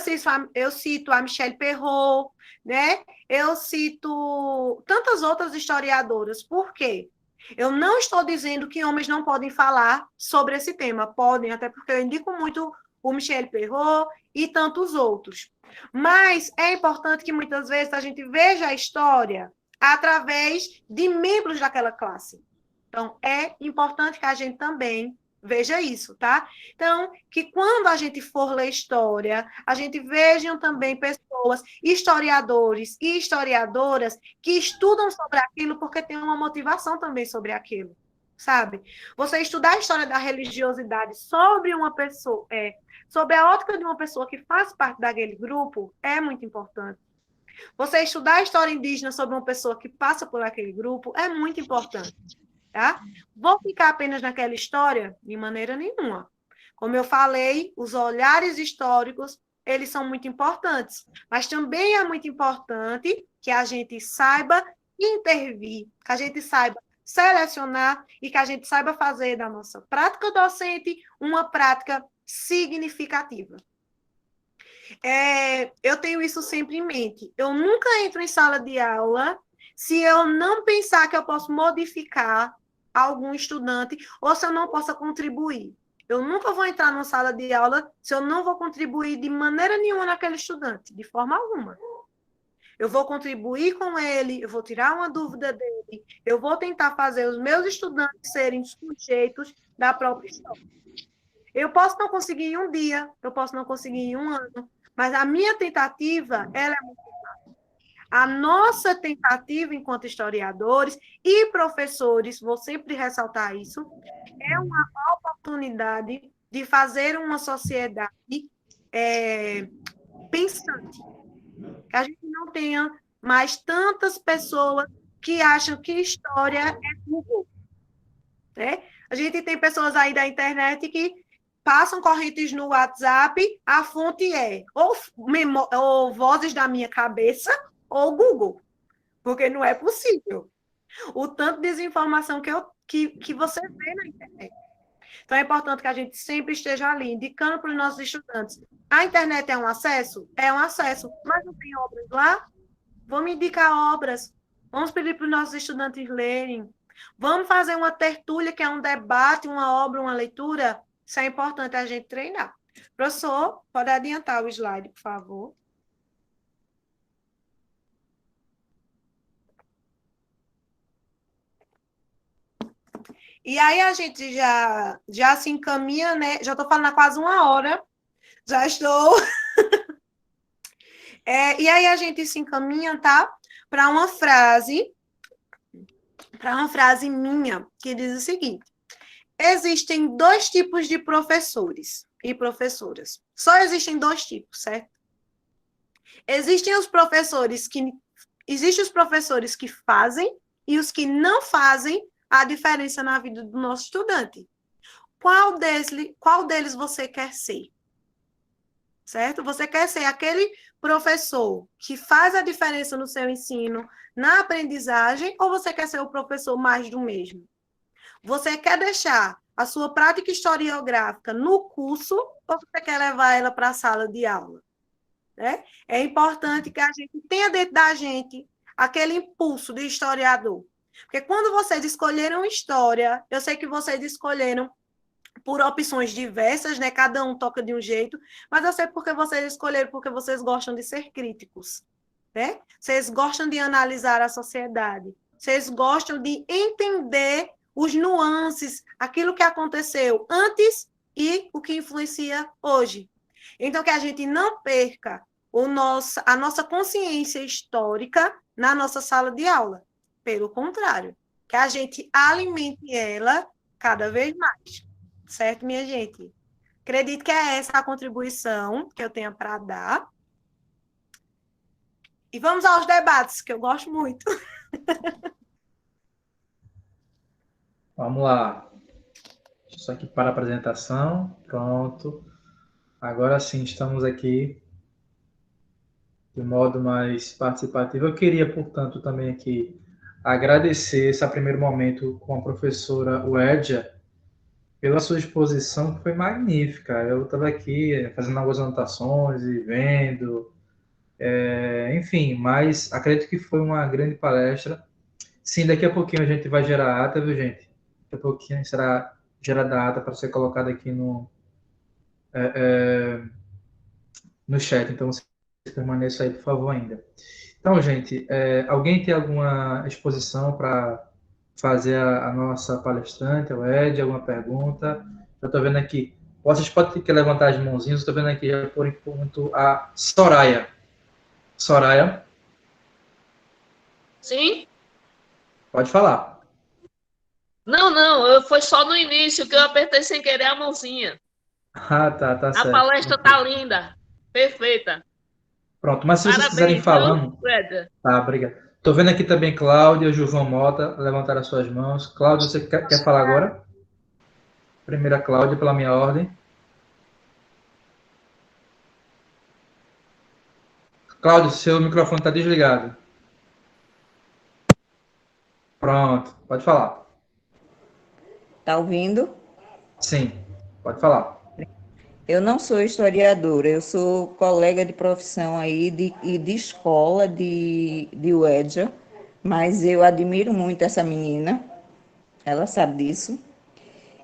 cito a Michelle Perrault, né? Eu cito tantas outras historiadoras. Por quê? Eu não estou dizendo que homens não podem falar sobre esse tema. Podem, até porque eu indico muito o Michelle Perrault e tantos outros. Mas é importante que muitas vezes a gente veja a história através de membros daquela classe. Então, é importante que a gente também veja isso, tá? Então, que quando a gente for ler história, a gente veja também pessoas, historiadores e historiadoras que estudam sobre aquilo porque tem uma motivação também sobre aquilo, sabe? Você estudar a história da religiosidade sobre uma pessoa, sobre a ótica de uma pessoa que faz parte daquele grupo, é muito importante. Você estudar a história indígena sobre uma pessoa que passa por aquele grupo é muito importante, tá? Vou ficar apenas naquela história? De maneira nenhuma. Como eu falei, os olhares históricos, eles são muito importantes, mas também é muito importante que a gente saiba intervir, que a gente saiba selecionar e que a gente saiba fazer da nossa prática docente uma prática significativa. Eu tenho isso sempre em mente. Eu nunca entro em sala de aula se eu não pensar que eu posso modificar algum estudante ou se eu não possa contribuir. Eu nunca vou entrar numa sala de aula se eu não vou contribuir de maneira nenhuma naquele estudante, de forma alguma. Eu vou contribuir com ele, eu vou tirar uma dúvida dele, eu vou tentar fazer os meus estudantes serem sujeitos da própria história. Eu posso não conseguir em um dia, eu posso não conseguir em um ano, mas a minha tentativa, ela é muito importante. A nossa tentativa enquanto historiadores e professores, vou sempre ressaltar isso, é uma oportunidade de fazer uma sociedade pensante. Que a gente não tenha mais tantas pessoas que acham que história é Google. Né? A gente tem pessoas aí da internet que passam correntes no WhatsApp, a fonte é ou vozes da minha cabeça ou Google, porque não é possível. O tanto de desinformação que você vê na internet. Então, é importante que a gente sempre esteja ali, indicando para os nossos estudantes. A internet é um acesso? É um acesso, mas não tem obras lá? Vamos indicar obras. Vamos pedir para os nossos estudantes lerem. Vamos fazer uma tertúlia, que é um debate, uma obra, uma leitura. Isso é importante a gente treinar. Professor, pode adiantar o slide, por favor. E aí a gente já se encaminha, né? Já estou falando há quase uma hora. Já estou. E aí a gente se encaminha, tá? Para uma frase minha, que diz o seguinte: existem dois tipos de professores e professoras. Só existem dois tipos, certo? Existem os professores que fazem e os que não fazem a diferença na vida do nosso estudante. Qual deles você quer ser? Certo? Você quer ser aquele professor que faz a diferença no seu ensino, na aprendizagem, ou você quer ser o professor mais do mesmo? Você quer deixar a sua prática historiográfica no curso ou você quer levar ela para a sala de aula? Né? É importante que a gente tenha dentro da gente aquele impulso de historiador. Porque quando vocês escolheram história, eu sei que vocês escolheram por opções diversas, né? Cada um toca de um jeito, mas eu sei porque vocês escolheram, porque vocês gostam de ser críticos, né? Vocês gostam de analisar a sociedade. Vocês gostam de entender os nuances, aquilo que aconteceu antes e o que influencia hoje. Então, que a gente não perca a nossa consciência histórica na nossa sala de aula. Pelo contrário, que a gente alimente ela cada vez mais. Certo, minha gente? Acredito que é essa a contribuição que eu tenho para dar. E vamos aos debates, que eu gosto muito. Vamos lá. Isso aqui para a apresentação. Pronto. Agora sim, estamos aqui de modo mais participativo. Eu queria, portanto, também aqui agradecer esse primeiro momento com a professora Wedja pela sua exposição, que foi magnífica. Eu estava aqui fazendo algumas anotações e vendo, enfim, mas acredito que foi uma grande palestra. Sim, daqui a pouquinho a gente vai gerar ata, viu, gente? Daqui a pouquinho será gerada a ata para ser colocada aqui no chat, então vocês permaneçam aí, por favor, ainda. Então, gente, alguém tem alguma exposição para fazer a nossa palestrante, a Ed, alguma pergunta? Eu estou vendo aqui, vocês podem ter que levantar as mãozinhas, estou vendo aqui já por enquanto a Soraya. Soraya? Sim? Pode falar. Não, foi só no início que eu apertei sem querer a mãozinha. Ah, tá A certo. palestra tá linda, perfeita. Pronto, mas se vocês Parabéns, quiserem falando... Fred. Tá, obrigado. Estou vendo aqui também Cláudia, Gilvão Mota, levantaram as suas mãos. Cláudia, você quer falar agora? Primeira Cláudia, pela minha ordem. Cláudio, seu microfone está desligado. Pronto, pode falar. Tá ouvindo? Sim, pode falar. Eu não sou historiadora, eu sou colega de profissão aí de escola de Wedja, mas eu admiro muito essa menina, ela sabe disso.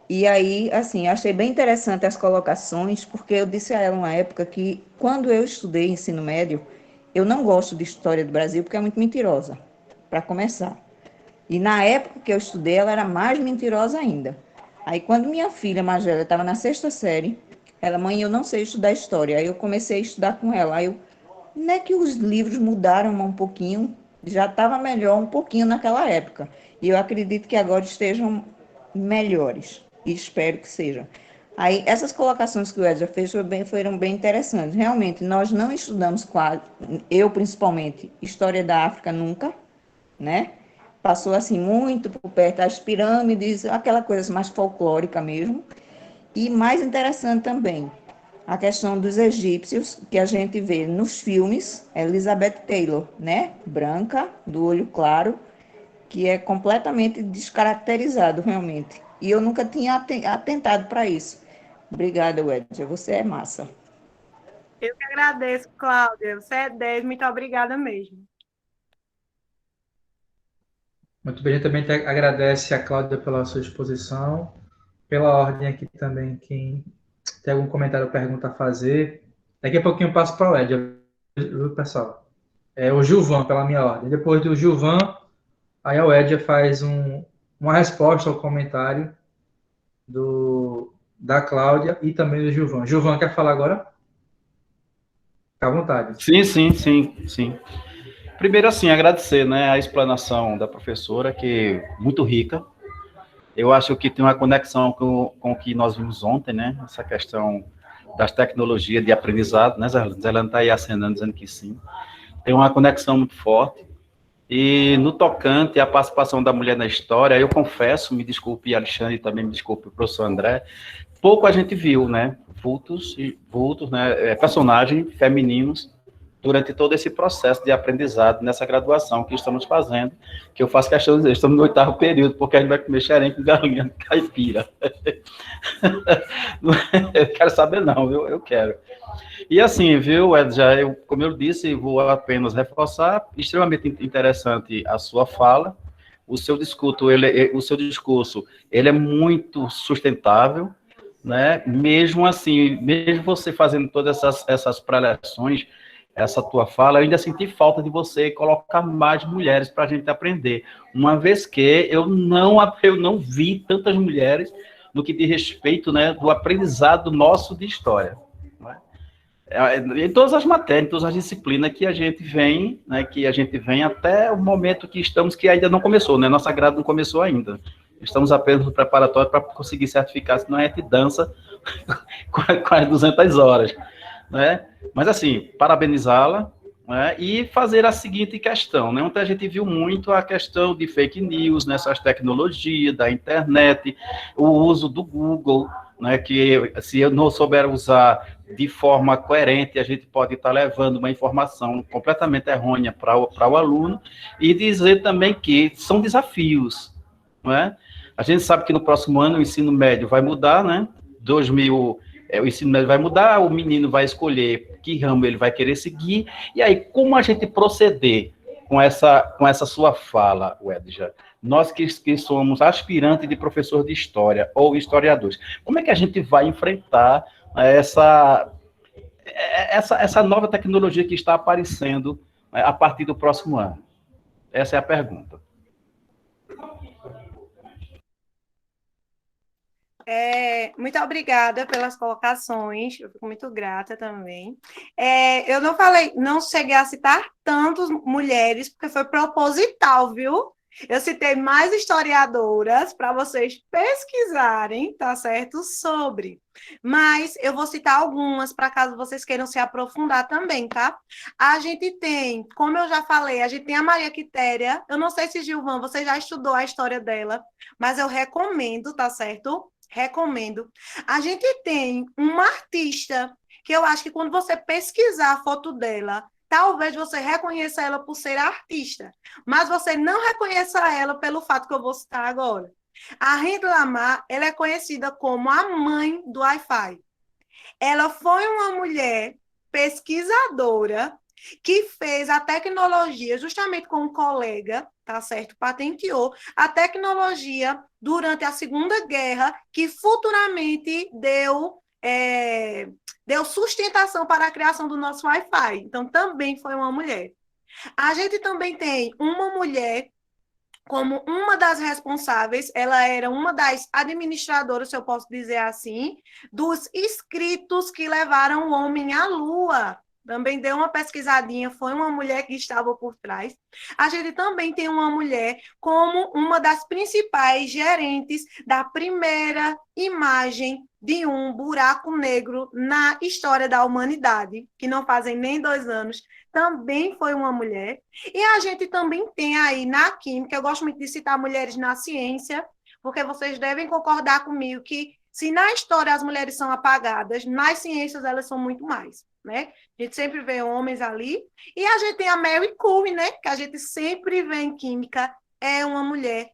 E aí, assim, achei bem interessante as colocações, porque eu disse a ela uma época que, quando eu estudei ensino médio, eu não gosto de história do Brasil porque é muito mentirosa, para começar. E na época que eu estudei, ela era mais mentirosa ainda. Aí, quando minha filha mais velha estava na 6ª série, ela, mãe, eu não sei estudar história. Aí eu comecei a estudar com ela. Aí não é que os livros mudaram um pouquinho, já estava melhor um pouquinho naquela época. E eu acredito que agora estejam melhores. E espero que sejam. Aí, essas colocações que o Ed já fez foram bem interessantes. Realmente, nós não estudamos quase, eu principalmente, história da África nunca, né? Passou assim muito por perto das pirâmides, aquela coisa mais folclórica mesmo. E mais interessante também, a questão dos egípcios, que a gente vê nos filmes, Elizabeth Taylor, né? Branca, do olho claro, que é completamente descaracterizado, realmente. E eu nunca tinha atentado para isso. Obrigada, Wedja, você é massa. Eu que agradeço, Cláudia. Você é 10, muito obrigada mesmo. Muito bem, a gente também agradece a Cláudia pela sua exposição. Pela ordem aqui também, quem tem algum comentário ou pergunta a fazer. Daqui a pouquinho eu passo para o Ed, viu, pessoal? O Gilvan, pela minha ordem. Depois do Gilvan, aí a Ed faz uma resposta ao comentário da Cláudia e também do Gilvan. Gilvan, quer falar agora? Fica à vontade. Sim. Primeiro, assim, agradecer, né, a explanação da professora, que é muito rica. Eu acho que tem uma conexão com o que nós vimos ontem, né, essa questão das tecnologias de aprendizado, né, Zelana está aí acenando, dizendo que sim. Tem uma conexão muito forte. E no tocante à participação da mulher na história, eu confesso, me desculpe, Alexandre, e também me desculpe o professor André, pouco a gente viu, né, vultos, né, personagens femininos durante todo esse processo de aprendizado nessa graduação que estamos fazendo, que eu faço questão de dizer, estamos no 8º período, porque a gente vai comer xerém com galinha caipira. Não quero saber não, eu quero. E assim, viu, Edja, como eu disse, vou apenas reforçar, extremamente interessante a sua fala, o seu discurso, ele é muito sustentável, né? Mesmo assim, mesmo você fazendo todas essas preleções, essa tua fala, eu ainda senti falta de você colocar mais mulheres para a gente aprender, uma vez que eu não vi tantas mulheres no que diz respeito, né, do aprendizado nosso de história. Né? Em todas as matérias, em todas as disciplinas que a gente vem, né, até o momento que estamos, que ainda não começou, né, nossa grade não começou ainda. Estamos apenas no preparatório para conseguir certificar, senão a gente dança com as 200 horas. Né? Mas, assim, parabenizá-la, né? E fazer a seguinte questão, né? Ontem a gente viu muito a questão de fake news, nessas tecnologias, da internet, o uso do Google, né? Que se eu não souber usar de forma coerente, a gente pode estar levando uma informação completamente errônea para o aluno, e dizer também que são desafios, não é? A gente sabe que no próximo ano o ensino médio vai mudar, né? O ensino médio vai mudar, o menino vai escolher que ramo ele vai querer seguir, e aí como a gente proceder com essa sua fala, Wedja? Nós que somos aspirantes de professor de história ou historiadores, como é que a gente vai enfrentar essa nova tecnologia que está aparecendo a partir do próximo ano? Essa é a pergunta. Muito obrigada pelas colocações, eu fico muito grata também. Eu não cheguei a citar tantas mulheres, porque foi proposital, viu? Eu citei mais historiadoras para vocês pesquisarem, tá certo? Sobre. Mas eu vou citar algumas para caso vocês queiram se aprofundar também, tá? A gente tem, como eu já falei, a gente tem a Maria Quitéria. Eu não sei se, Gilvan, você já estudou a história dela, mas eu recomendo, tá certo? Recomendo. A gente tem uma artista que eu acho que quando você pesquisar a foto dela, talvez você reconheça ela por ser artista, mas você não reconheça ela pelo fato que eu vou citar agora. A Hedy Lamarr, ela é conhecida como a mãe do Wi-Fi. Ela foi uma mulher pesquisadora que fez a tecnologia, justamente com um colega, tá certo? Patenteou a tecnologia durante a Segunda Guerra, que futuramente deu sustentação para a criação do nosso Wi-Fi. Então, também foi uma mulher. A gente também tem uma mulher como uma das responsáveis, ela era uma das administradoras, se eu posso dizer assim, dos escritos que levaram o homem à Lua. Também deu uma pesquisadinha, foi uma mulher que estava por trás. A gente também tem uma mulher como uma das principais gerentes da primeira imagem de um buraco negro na história da humanidade, que não fazem nem 2 anos, também foi uma mulher. E a gente também tem aí na química, eu gosto muito de citar mulheres na ciência, porque vocês devem concordar comigo que se na história as mulheres são apagadas, nas ciências elas são muito mais, né? A gente sempre vê homens ali. E a gente tem a Mary Curie, né? Que a gente sempre vê em química, é uma mulher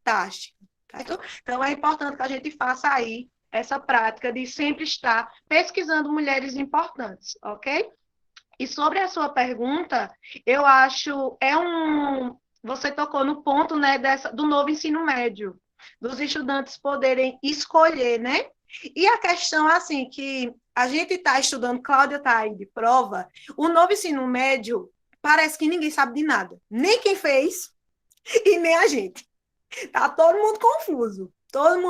fantástica. Então, é importante que a gente faça aí essa prática de sempre estar pesquisando mulheres importantes, ok? E sobre a sua pergunta, eu acho, você tocou no ponto, né, do novo ensino médio, dos estudantes poderem escolher, né? E a questão, assim, que a gente está estudando, Cláudia está aí de prova, o novo ensino médio parece que ninguém sabe de nada, nem quem fez e nem a gente. Tá todo mundo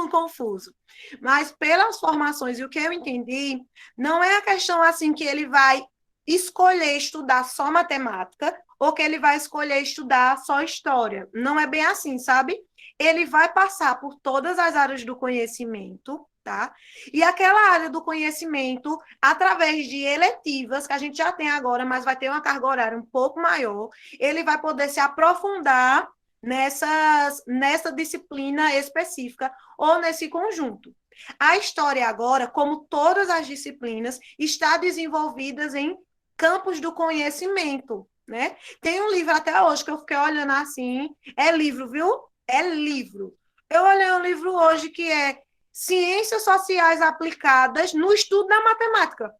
confuso. Mas pelas formações e o que eu entendi, não é a questão assim que ele vai escolher estudar só matemática ou que ele vai escolher estudar só história. Não é bem assim, sabe? Ele vai passar por todas as áreas do conhecimento, tá? E aquela área do conhecimento, através de eletivas, que a gente já tem agora, mas vai ter uma carga horária um pouco maior, ele vai poder se aprofundar nessa disciplina específica ou nesse conjunto. A história agora, como todas as disciplinas, está desenvolvida em campos do conhecimento, né? Tem um livro até hoje que eu fiquei olhando assim, é livro, viu? É livro. Eu olhei um livro hoje que é Ciências Sociais Aplicadas no Estudo da Matemática.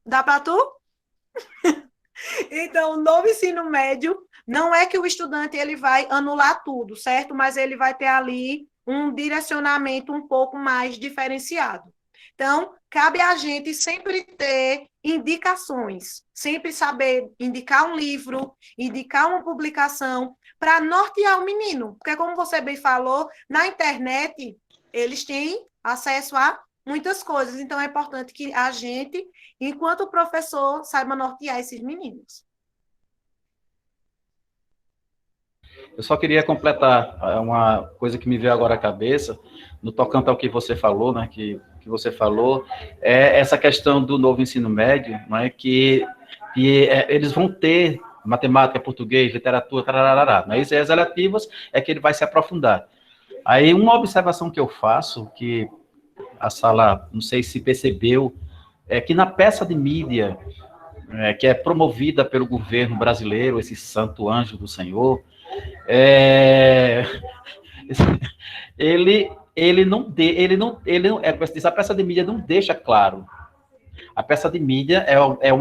Dá para tu? Então, o novo ensino médio, não é que o estudante ele vai anular tudo, certo? Mas ele vai ter ali um direcionamento um pouco mais diferenciado. Então, cabe a gente sempre ter indicações, sempre saber indicar um livro, indicar uma publicação, para nortear o menino. Porque, como você bem falou, na internet, eles têm acesso a muitas coisas. Então, é importante que a gente, enquanto professor, saiba nortear esses meninos. Eu só queria completar uma coisa que me veio agora à cabeça, no tocante ao que você falou, né, que você falou, é essa questão do novo ensino médio, né, que eles vão ter matemática, português, literatura, tararará, né, e as eletivas é que ele vai se aprofundar. Aí, uma observação que eu faço, que a sala, não sei se percebeu, é que na peça de mídia, que é promovida pelo governo brasileiro, esse santo anjo do Senhor, a peça de mídia não deixa claro. A peça de mídia é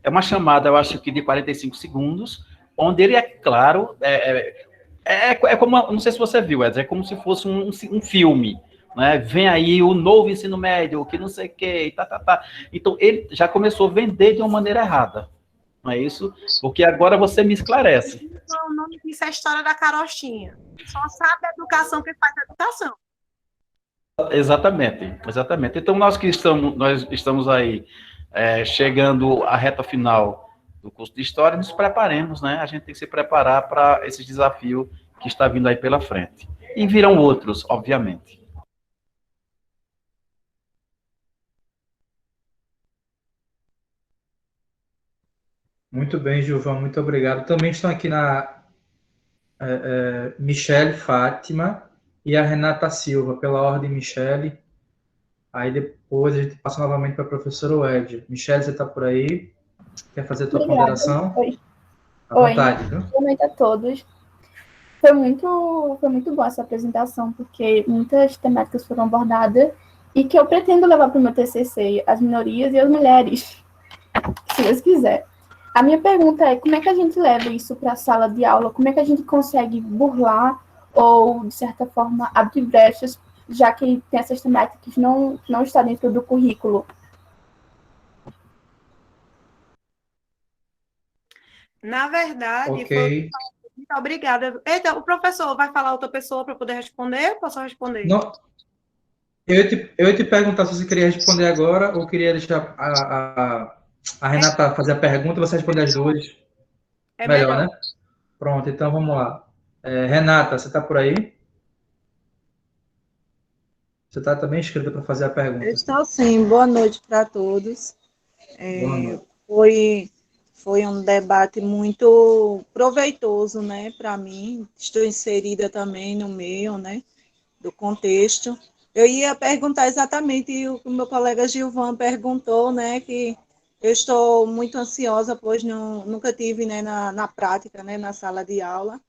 uma chamada, eu acho que de 45 segundos, onde ele é claro, como, não sei se você viu, é como se fosse um filme, né? Vem aí o novo ensino médio, que não sei o que, tá. Então, ele já começou a vender de uma maneira errada. Não é isso? Porque agora você me esclarece. O nome disso é a história da carochinha. Só sabe a educação quem faz a educação. Exatamente. Então, nós estamos aí chegando à reta final do curso de História, nos preparemos, né? A gente tem que se preparar para esse desafio que está vindo aí pela frente. E virão outros, obviamente. Muito bem, Gilvão, muito obrigado. Também estão aqui Michele Fátima e a Renata Silva, pela ordem Michele. Aí depois a gente passa novamente para a professora Ued. Michele, você está por aí? Quer fazer a tua ponderação? Oi. À vontade, viu? Boa noite a todos. Foi muito boa essa apresentação, porque muitas temáticas foram abordadas e que eu pretendo levar para o meu TCC, as minorias e as mulheres, se Deus quiser. A minha pergunta é, como é que a gente leva isso para a sala de aula? Como é que a gente consegue burlar ou, de certa forma, abrir brechas, já que tem essas temáticas que não estão dentro do currículo? Na verdade, Ok. Muito obrigada. Então, o professor vai falar outra pessoa para poder responder? Ou posso responder? Não, eu ia te perguntar se você queria responder agora ou queria deixar a Renata fazer a pergunta e você responder as duas. É Melhor, melhor. né? Pronto, então vamos lá. Renata, você está por aí? Você está também inscrita para fazer a pergunta. Eu estou sim. Boa noite para todos. Boa noite. Foi um debate muito proveitoso, né, para mim. Estou inserida também no meio, né, do contexto. Eu ia perguntar exatamente o que o meu colega Gilvan perguntou, né, que eu estou muito ansiosa, pois nunca tive, né, na prática, né, na sala de aula,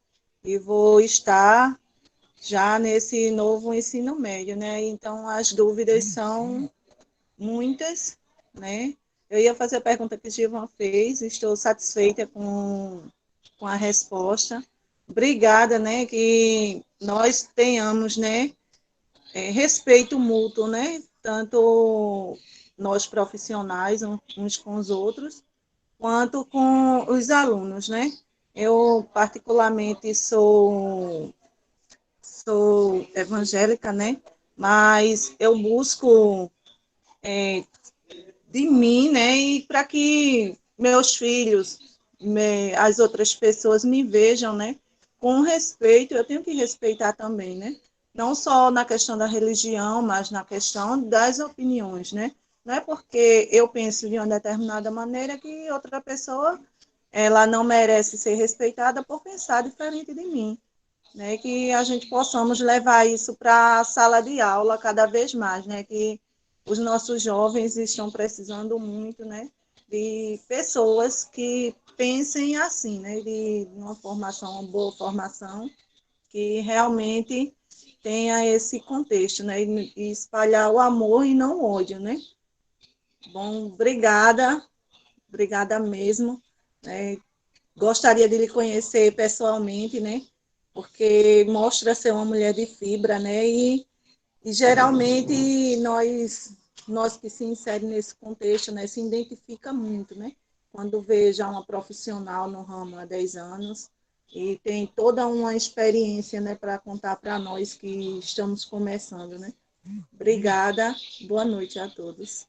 e vou estar já nesse novo ensino médio, né? Então, as dúvidas são muitas, né? Eu ia fazer a pergunta que o Gilvan fez, estou satisfeita com a resposta. Obrigada, né? Que nós tenhamos, né? Respeito mútuo, né? Tanto nós profissionais, uns com os outros, quanto com os alunos, né? Eu, particularmente, sou evangélica, né? Mas eu busco de mim, né? E para que meus filhos, as outras pessoas me vejam, né? Com respeito, eu tenho que respeitar também, né? Não só na questão da religião, mas na questão das opiniões, né? Não é porque eu penso de uma determinada maneira que outra pessoa ela não merece ser respeitada por pensar diferente de mim. Né, que a gente possamos levar isso para a sala de aula cada vez mais, né, que os nossos jovens estão precisando muito, né, de pessoas que pensem assim, né, de uma formação, uma boa formação, que realmente tenha esse contexto, né, e espalhar o amor e não o ódio, né. Bom, obrigada mesmo, né, gostaria de lhe conhecer pessoalmente, né, porque mostra ser uma mulher de fibra, né, e E geralmente nós que se inserem nesse contexto, né, se identifica muito, né? Quando vê já uma profissional no ramo há 10 anos e tem toda uma experiência, né, para contar para nós que estamos começando, né? Obrigada, boa noite a todos.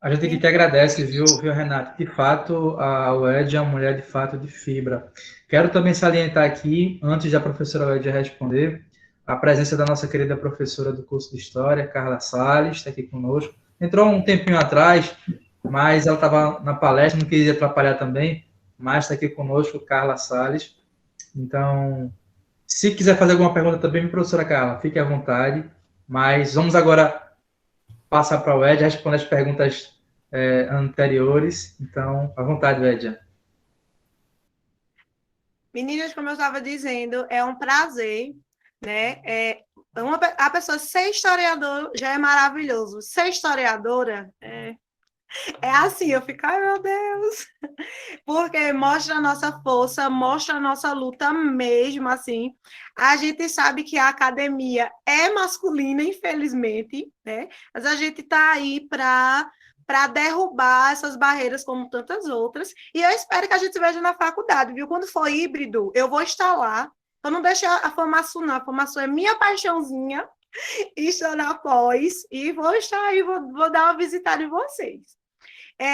A gente aqui que agradece, viu, Renato? De fato, a UED é uma mulher de fato de fibra. Quero também salientar aqui, antes da professora UED responder, a presença da nossa querida professora do curso de História, Carla Salles, está aqui conosco. Entrou um tempinho atrás, mas ela estava na palestra, não queria atrapalhar também, mas está aqui conosco, Carla Salles. Então, se quiser fazer alguma pergunta também, professora Carla, fique à vontade. Mas vamos agora passar para o Edja responder as perguntas anteriores. Então, à vontade, Edja. Meninas, como eu estava dizendo, é um prazer, né? A pessoa ser historiador já é maravilhoso. Ser historiadora é assim, eu fico, ai meu Deus, porque mostra a nossa força, mostra a nossa luta mesmo, assim. A gente sabe que a academia é masculina, infelizmente, né? Mas a gente está aí para derrubar essas barreiras como tantas outras, e eu espero que a gente veja na faculdade, viu? Quando for híbrido, eu vou estar lá, eu não deixo a formação não, a formação é minha paixãozinha, estou na pós, e vou estar aí, vou dar uma visitada em vocês.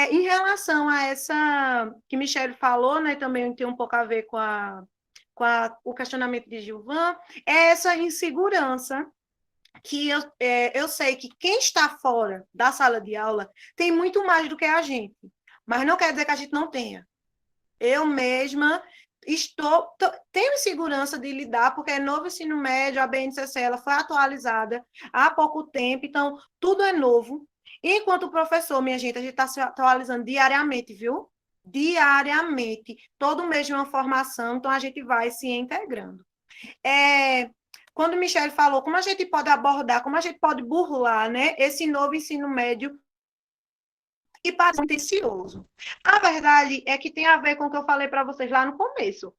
Em relação a essa que Michele falou, né, também tem um pouco a ver com o questionamento de Gilvan, é essa insegurança que eu sei que quem está fora da sala de aula tem muito mais do que a gente, mas não quer dizer que a gente não tenha. Eu mesma tenho insegurança de lidar, porque é novo ensino médio, a BNCC ela foi atualizada há pouco tempo, então tudo é novo. Enquanto professor, minha gente, a gente está se atualizando diariamente, viu? Diariamente. Todo mês de uma formação, então a gente vai se integrando. Quando o Michele falou como a gente pode abordar, como a gente pode burlar, né, esse novo ensino médio e parece tendencioso. A verdade é que tem a ver com o que eu falei para vocês lá no começo.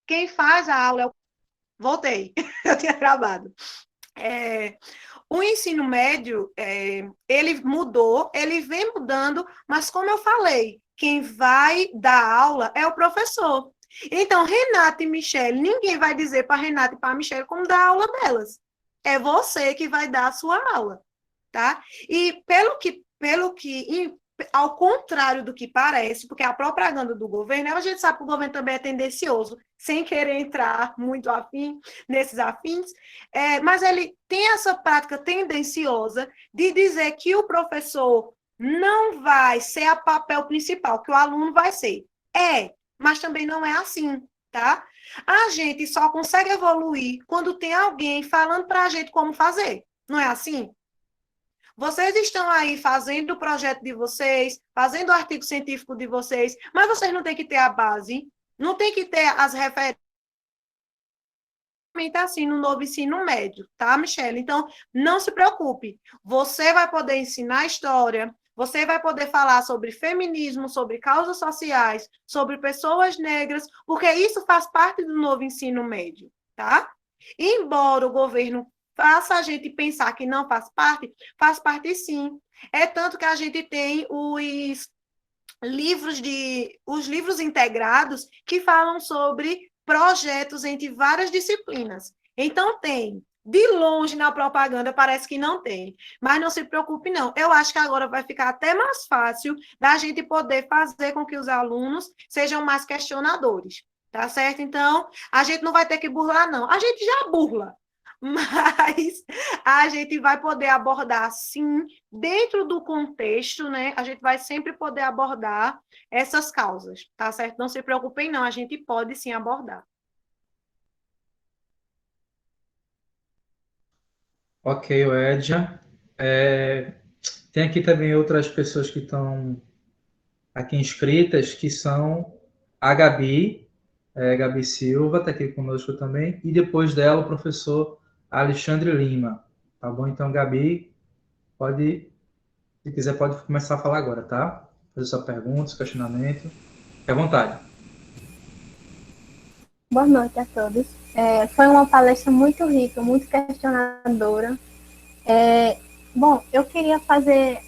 Quem faz a aula é o... Voltei, eu tinha travado. O ensino médio, ele mudou, ele vem mudando, mas como eu falei, quem vai dar aula é o professor. Então, Renata e Michele, ninguém vai dizer para Renata e para Michele como dar a aula delas. É você que vai dar a sua aula, tá? E ao contrário do que parece, porque a propaganda do governo, a gente sabe que o governo também é tendencioso, sem querer entrar muito nesses afins, mas ele tem essa prática tendenciosa de dizer que o professor não vai ser a papel principal, que o aluno vai ser. Mas também não é assim, tá? A gente só consegue evoluir quando tem alguém falando para a gente como fazer. Não é assim? Vocês estão aí fazendo o projeto de vocês, fazendo o artigo científico de vocês, mas vocês não têm que ter a base, não tem que ter as referências assim no novo ensino médio, tá, Michele? Então, não se preocupe. Você vai poder ensinar história, você vai poder falar sobre feminismo, sobre causas sociais, sobre pessoas negras, porque isso faz parte do novo ensino médio, tá? Embora o governo faça a gente pensar que não faz parte sim. É tanto que a gente tem os livros integrados que falam sobre projetos entre várias disciplinas. Então, tem. De longe, na propaganda, parece que não tem. Mas não se preocupe, não. Eu acho que agora vai ficar até mais fácil da gente poder fazer com que os alunos sejam mais questionadores. Tá certo? Então, a gente não vai ter que burlar, não. A gente já burla. Mas a gente vai poder abordar, sim, dentro do contexto, né? A gente vai sempre poder abordar essas causas, tá certo? Não se preocupem, não. A gente pode, sim, abordar. Ok, Edja. Tem aqui também outras pessoas que estão aqui inscritas, que são a Gabi, Gabi Silva, está aqui conosco também, e depois dela o professor Alexandre Lima. Tá bom? Então, Gabi, se quiser, pode começar a falar agora, tá? fazer sua pergunta, seu questionamento. Fique à vontade. Boa noite a todos. Foi uma palestra muito rica, muito questionadora. Bom, eu queria fazer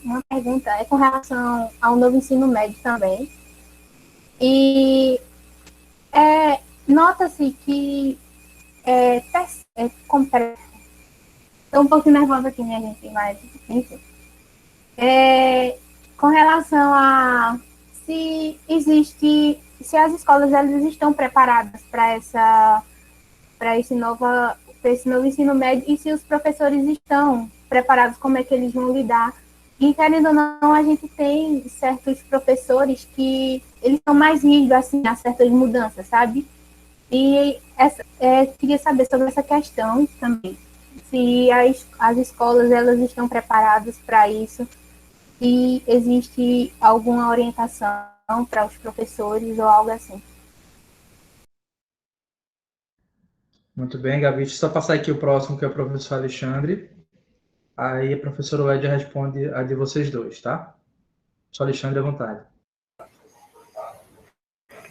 uma pergunta com relação ao novo ensino médio também. E nota-se que estou um pouquinho nervosa aqui, né, gente? Mas, enfim. Com relação a se as escolas elas estão preparadas para esse novo ensino médio e se os professores estão preparados, como é que eles vão lidar. E, querendo ou não, a gente tem certos professores que eles são mais rígidos, assim, a certas mudanças, sabe? E queria saber sobre essa questão também. Se as escolas elas estão preparadas para isso, se existe alguma orientação para os professores ou algo assim. Muito bem, Gabi. Deixa eu só passar aqui o próximo, que é o professor Alexandre. Aí a professora Lédia responde a de vocês dois, tá? Professor Alexandre, à vontade.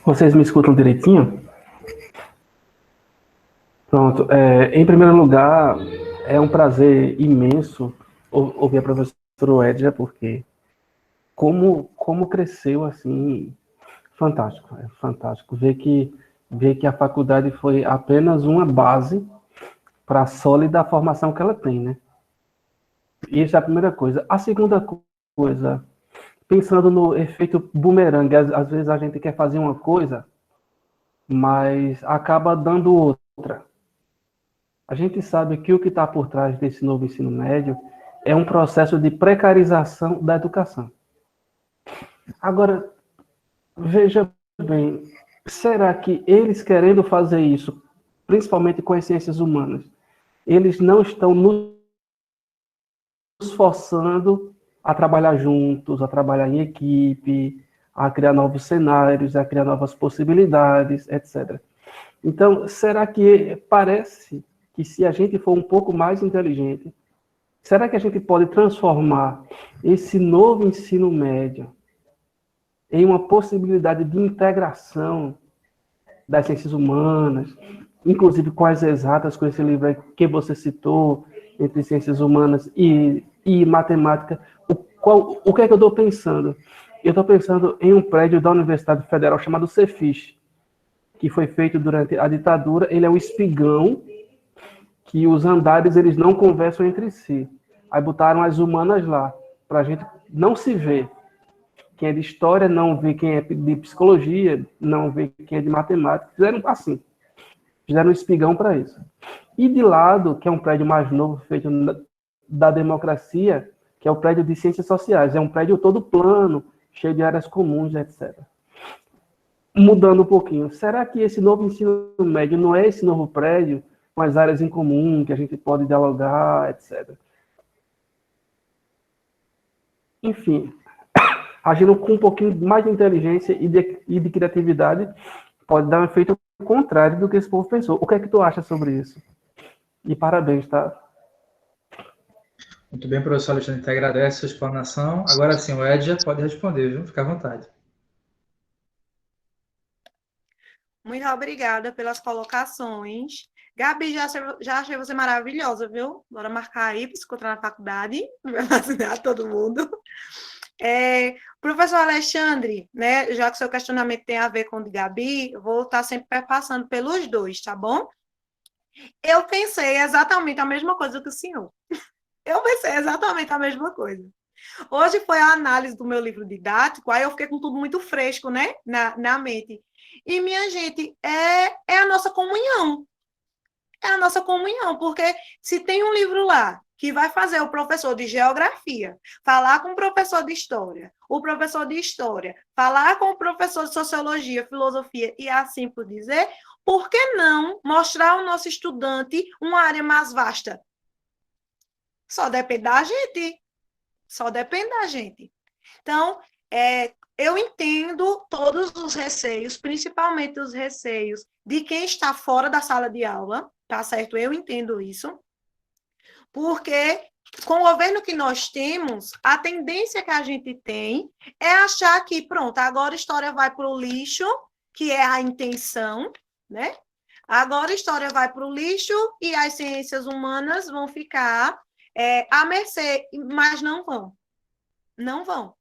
Vocês me escutam direitinho? Pronto. Em primeiro lugar, é um prazer imenso ouvir a professora Edja, porque como cresceu, assim, fantástico. É fantástico. Ver que a faculdade foi apenas uma base para a sólida formação que ela tem, né? Isso é a primeira coisa. A segunda coisa, pensando no efeito bumerangue, às vezes a gente quer fazer uma coisa, mas acaba dando outra. A gente sabe que o que está por trás desse novo ensino médio é um processo de precarização da educação. Agora, veja bem, será que eles querendo fazer isso, principalmente com as ciências humanas, eles não estão nos forçando a trabalhar juntos, a trabalhar em equipe, a criar novos cenários, a criar novas possibilidades, etc. Então, será que parece que se a gente for um pouco mais inteligente, será que a gente pode transformar esse novo ensino médio em uma possibilidade de integração das ciências humanas, inclusive com as exatas, com esse livro que você citou, entre ciências humanas e matemática? O que é que eu estou pensando? Eu estou pensando em um prédio da Universidade Federal chamado Cefis, que foi feito durante a ditadura. Ele é um espigão, que os andares eles não conversam entre si. Aí botaram as humanas lá, para a gente não se ver. Quem é de história não vê quem é de psicologia, não vê quem é de matemática. Fizeram assim. Fizeram um espigão para isso. E de lado, que é um prédio mais novo, feito da democracia, que é o prédio de ciências sociais. É um prédio todo plano, cheio de áreas comuns, etc. Mudando um pouquinho, será que esse novo ensino médio não é esse novo prédio com as áreas em comum, que a gente pode dialogar, etc. Enfim, agindo com um pouquinho mais de inteligência e de criatividade, pode dar um efeito contrário do que esse povo pensou. O que é que tu acha sobre isso? E parabéns, tá? Muito bem, professor Alexandre, te agradece a sua explanação. Agora sim, o Edja pode responder, viu? Fica à vontade. Muito obrigada pelas colocações. Gabi, já achei você maravilhosa, viu? Bora marcar aí para se encontrar na faculdade. Vai vacinar todo mundo. Professor Alexandre, né, já que o seu questionamento tem a ver com o de Gabi, eu vou estar sempre passando pelos dois, tá bom? Eu pensei exatamente a mesma coisa que o senhor. Eu pensei exatamente a mesma coisa. Hoje foi a análise do meu livro didático, aí eu fiquei com tudo muito fresco, né, na mente. E, minha gente, é a nossa comunhão. É a nossa comunhão, porque se tem um livro lá que vai fazer o professor de geografia falar com o professor de história, o professor de história falar com o professor de sociologia, filosofia e assim por dizer, por que não mostrar ao nosso estudante uma área mais vasta? Só depende da gente. Só depende da gente. Então, eu entendo todos os receios, principalmente os receios de quem está fora da sala de aula, tá certo? Eu entendo isso. Porque com o governo que nós temos, a tendência que a gente tem é achar que, pronto, agora a história vai para o lixo, que é a intenção, né? Agora a história vai para o lixo e as ciências humanas vão ficar à mercê, mas não vão. Não vão.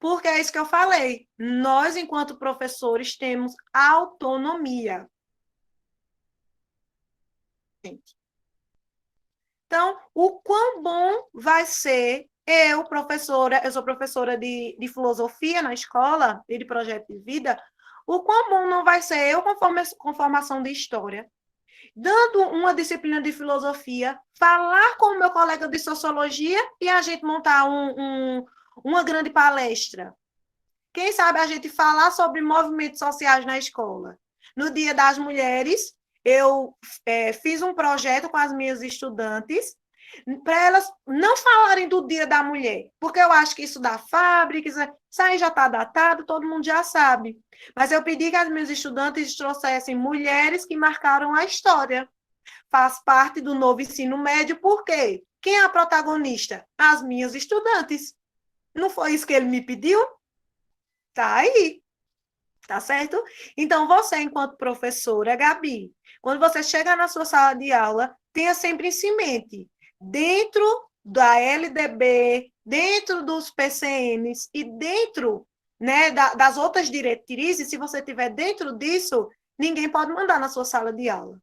Porque é isso que eu falei. Nós, enquanto professores, temos autonomia. Então, o quão bom vai ser eu sou professora de filosofia na escola e de projeto de vida, o quão bom não vai ser eu com formação de história, dando uma disciplina de filosofia, falar com o meu colega de sociologia e a gente montar uma grande palestra. Quem sabe a gente falar sobre movimentos sociais na escola. No Dia das Mulheres, eu fiz um projeto com as minhas estudantes para elas não falarem do Dia da Mulher, porque eu acho que isso da fábrica, isso aí já está datado, todo mundo já sabe. Mas eu pedi que as minhas estudantes trouxessem mulheres que marcaram a história. Faz parte do novo ensino médio, por quê? Quem é a protagonista? As minhas estudantes. Não foi isso que ele me pediu? Tá aí. Tá certo? Então, você, enquanto professora, Gabi, quando você chega na sua sala de aula, tenha sempre isso em mente. Dentro da LDB, dentro dos PCNs e dentro, né, das outras diretrizes, se você estiver dentro disso, ninguém pode mandar na sua sala de aula.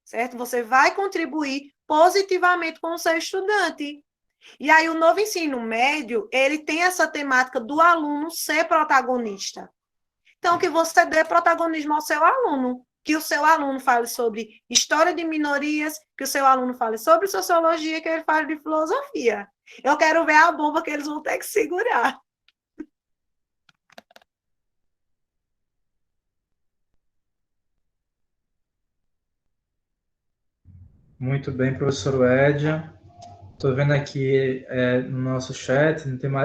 Certo? Você vai contribuir positivamente com o seu estudante. E aí, o novo ensino médio, ele tem essa temática do aluno ser protagonista. Então, que você dê protagonismo ao seu aluno. Que o seu aluno fale sobre história de minorias, que o seu aluno fale sobre sociologia, que ele fale de filosofia. Eu quero ver a bomba que eles vão ter que segurar. Muito bem, professor Edja. Estou vendo aqui no nosso chat,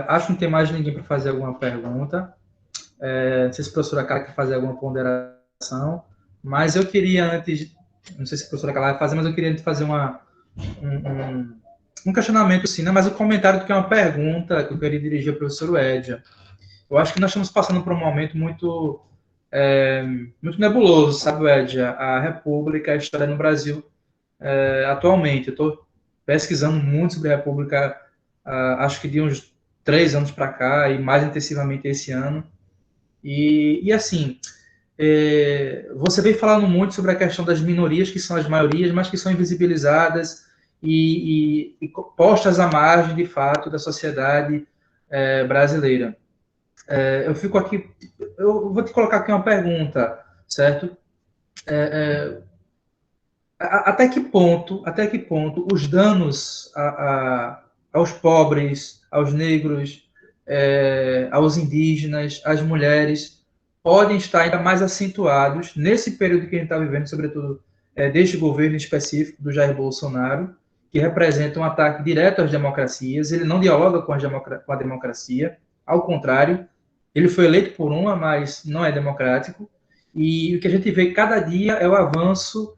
acho que não tem mais ninguém para fazer alguma pergunta. Não sei se a professora Carla quer fazer alguma ponderação, mas eu queria antes, não sei se a professora Carla vai fazer, mas eu queria antes fazer um questionamento, assim, né? Mas um comentário do que é uma pergunta que eu queria dirigir ao professor Edja. Eu acho que nós estamos passando por um momento muito nebuloso, sabe, Edja? A República, a história no Brasil atualmente. Eu estou pesquisando muito sobre a República, acho que de uns 3 anos para cá, e mais intensivamente esse ano. E assim, você vem falando muito sobre a questão das minorias, que são as maiorias, mas que são invisibilizadas e postas à margem, de fato, da sociedade brasileira. Eu fico aqui, eu vou te colocar aqui uma pergunta, certo? Até que ponto os danos aos pobres, aos negros, aos indígenas, às mulheres, podem estar ainda mais acentuados nesse período que a gente está vivendo, sobretudo deste governo específico do Jair Bolsonaro, que representa um ataque direto às democracias. Ele não dialoga com a democracia, ao contrário, ele foi eleito por uma, mas não é democrático, e o que a gente vê cada dia é o avanço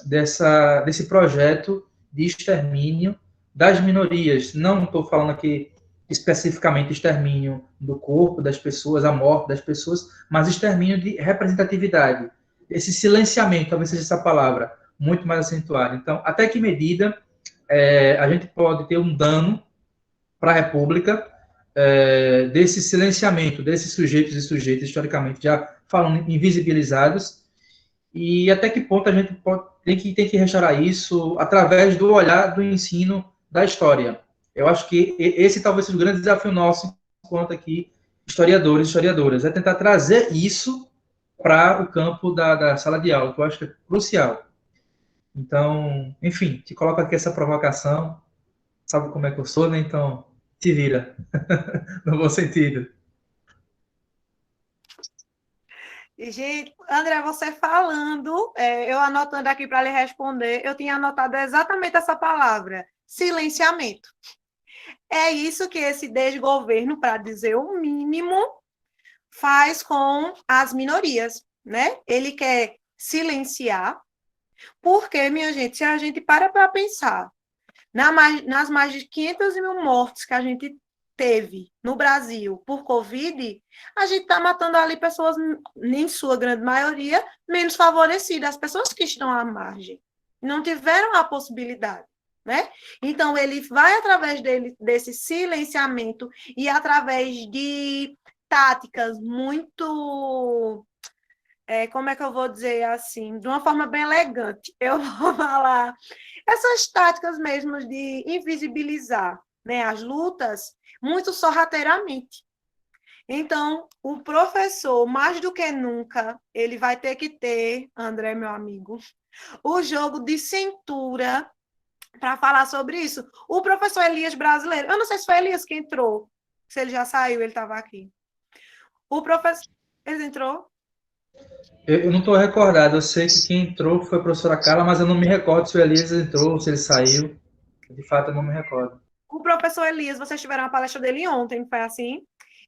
desse projeto de extermínio das minorias. Não estou falando aqui especificamente extermínio do corpo das pessoas, a morte das pessoas, mas extermínio de representatividade. Esse silenciamento, talvez seja essa palavra, muito mais acentuado. Então, até que medida a gente pode ter um dano para a República desse silenciamento desses sujeitos e sujeitas, historicamente, já falando invisibilizados, e até que ponto a gente tem que restaurar isso através do olhar do ensino da história. Eu acho que esse talvez seja o grande desafio nosso, enquanto aqui historiadores e historiadoras, é tentar trazer isso para o campo da sala de aula, que eu acho que é crucial. Então, enfim, te coloco aqui essa provocação, sabe como é que eu sou, né? Então, te vira, no bom sentido. Gente, André, você falando, eu anotando aqui para lhe responder, eu tinha anotado exatamente essa palavra, silenciamento. É isso que esse desgoverno, para dizer o mínimo, faz com as minorias, né? Ele quer silenciar, porque, minha gente, se a gente para pensar, nas mais de 500 mil mortes que a gente teve no Brasil por Covid, a gente está matando ali pessoas, em sua grande maioria, menos favorecidas, as pessoas que estão à margem, não tiveram a possibilidade, né? Então, ele vai, através desse silenciamento e através de táticas muito... como é que eu vou dizer assim? De uma forma bem elegante, eu vou falar essas táticas mesmo de invisibilizar, né, as lutas, muito sorrateiramente. Então, o professor, mais do que nunca, ele vai ter que ter, André, meu amigo, o jogo de cintura para falar sobre isso. O professor Elias brasileiro, eu não sei se foi Elias que entrou, se ele já saiu, ele estava aqui. O professor, ele entrou? Eu não estou recordado, eu sei que quem entrou foi a professora Carla, mas eu não me recordo se o Elias entrou, se ele saiu. De fato, eu não me recordo. O professor Elias, vocês tiveram uma palestra dele ontem, foi assim?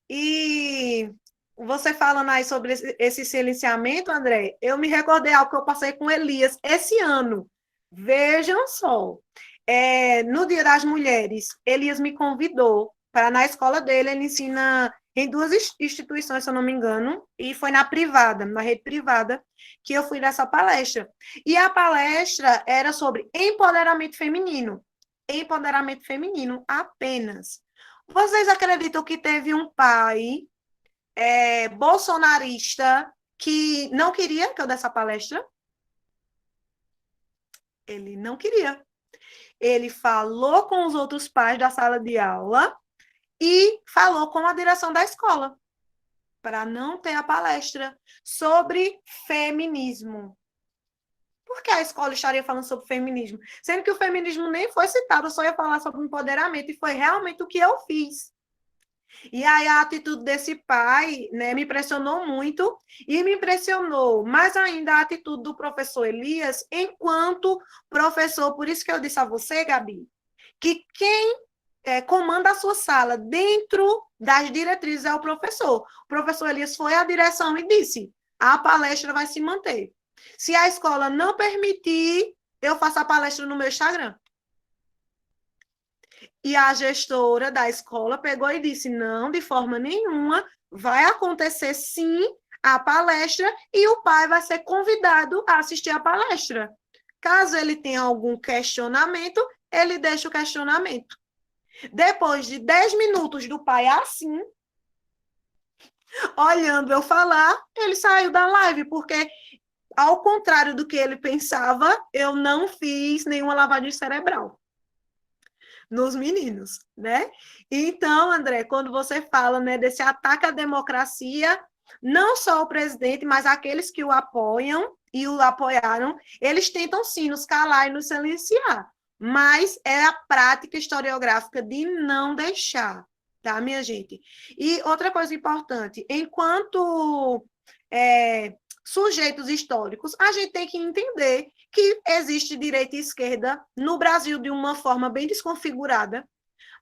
E você falando aí sobre esse silenciamento, André, eu me recordei algo que eu passei com Elias esse ano. Vejam só, no Dia das Mulheres, Elias me convidou para, na escola dele, ele ensina em 2 instituições, se eu não me engano, e foi na privada, na rede privada, que eu fui nessa palestra. E a palestra era sobre empoderamento feminino. Empoderamento feminino apenas. Vocês acreditam que teve um pai bolsonarista que não queria que eu desse a palestra? Ele não queria. Ele falou com os outros pais da sala de aula e falou com a direção da escola para não ter a palestra sobre feminismo. Por que a escola estaria falando sobre feminismo? Sendo que o feminismo nem foi citado, eu só ia falar sobre empoderamento, e foi realmente o que eu fiz. E aí a atitude desse pai, né, me impressionou muito, e me impressionou mais ainda a atitude do professor Elias enquanto professor. Por isso que eu disse a você, Gabi, que quem comanda a sua sala dentro das diretrizes é o professor. O professor Elias foi à direção e disse, a palestra vai se manter. Se a escola não permitir, eu faço a palestra no meu Instagram. E a gestora da escola pegou e disse, não, de forma nenhuma, vai acontecer sim a palestra e o pai vai ser convidado a assistir a palestra. Caso ele tenha algum questionamento, ele deixa o questionamento. Depois de 10 minutos do pai assim, olhando eu falar, ele saiu da live, porque, ao contrário do que ele pensava, eu não fiz nenhuma lavagem cerebral nos meninos, né? Então, André, quando você fala, né, desse ataque à democracia, não só o presidente, mas aqueles que o apoiam e o apoiaram, eles tentam sim nos calar e nos silenciar, mas é a prática historiográfica de não deixar, tá, minha gente? E outra coisa importante, enquanto sujeitos históricos, a gente tem que entender que existe direita e esquerda no Brasil de uma forma bem desconfigurada,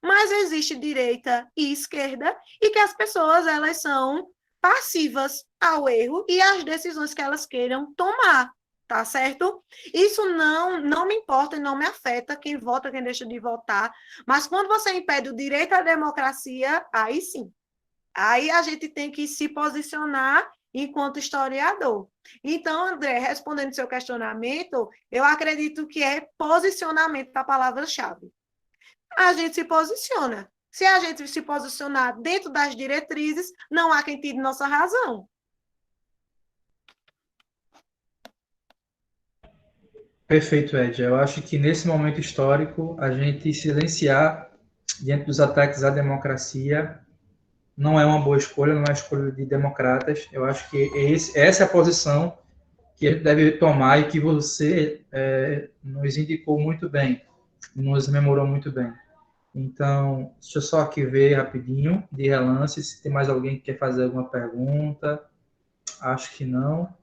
mas existe direita e esquerda e que as pessoas, elas são passivas ao erro e às decisões que elas queiram tomar, tá certo? Isso não me importa e não me afeta quem vota, quem deixa de votar, mas quando você impede o direito à democracia, aí sim. Aí a gente tem que se posicionar enquanto historiador. Então, André, respondendo seu questionamento, eu acredito que é posicionamento a palavra-chave. A gente se posiciona. Se a gente se posicionar dentro das diretrizes, não há quem tire nossa razão. Perfeito, Ed. Eu acho que nesse momento histórico, a gente silenciar diante dos ataques à democracia não é uma boa escolha, não é a escolha de democratas. Eu acho que essa é a posição que a gente deve tomar e que você nos indicou muito bem, nos memorou muito bem. Então, deixa eu só aqui ver rapidinho, de relance, se tem mais alguém que quer fazer alguma pergunta. Acho que não.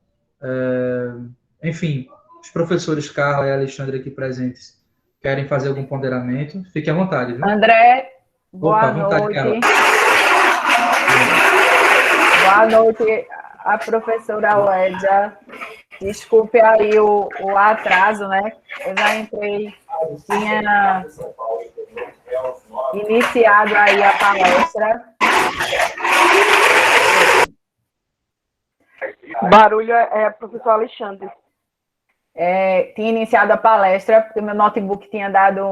Enfim, os professores Carla e Alexandre aqui presentes querem fazer algum ponderamento? Fique à vontade, viu? André, boa noite. Boa noite, a professora Uédia. Desculpe aí o atraso, né? Eu já entrei tinha iniciado aí a palestra. O barulho é o professor Alexandre. Tinha iniciado a palestra, porque meu notebook tinha dado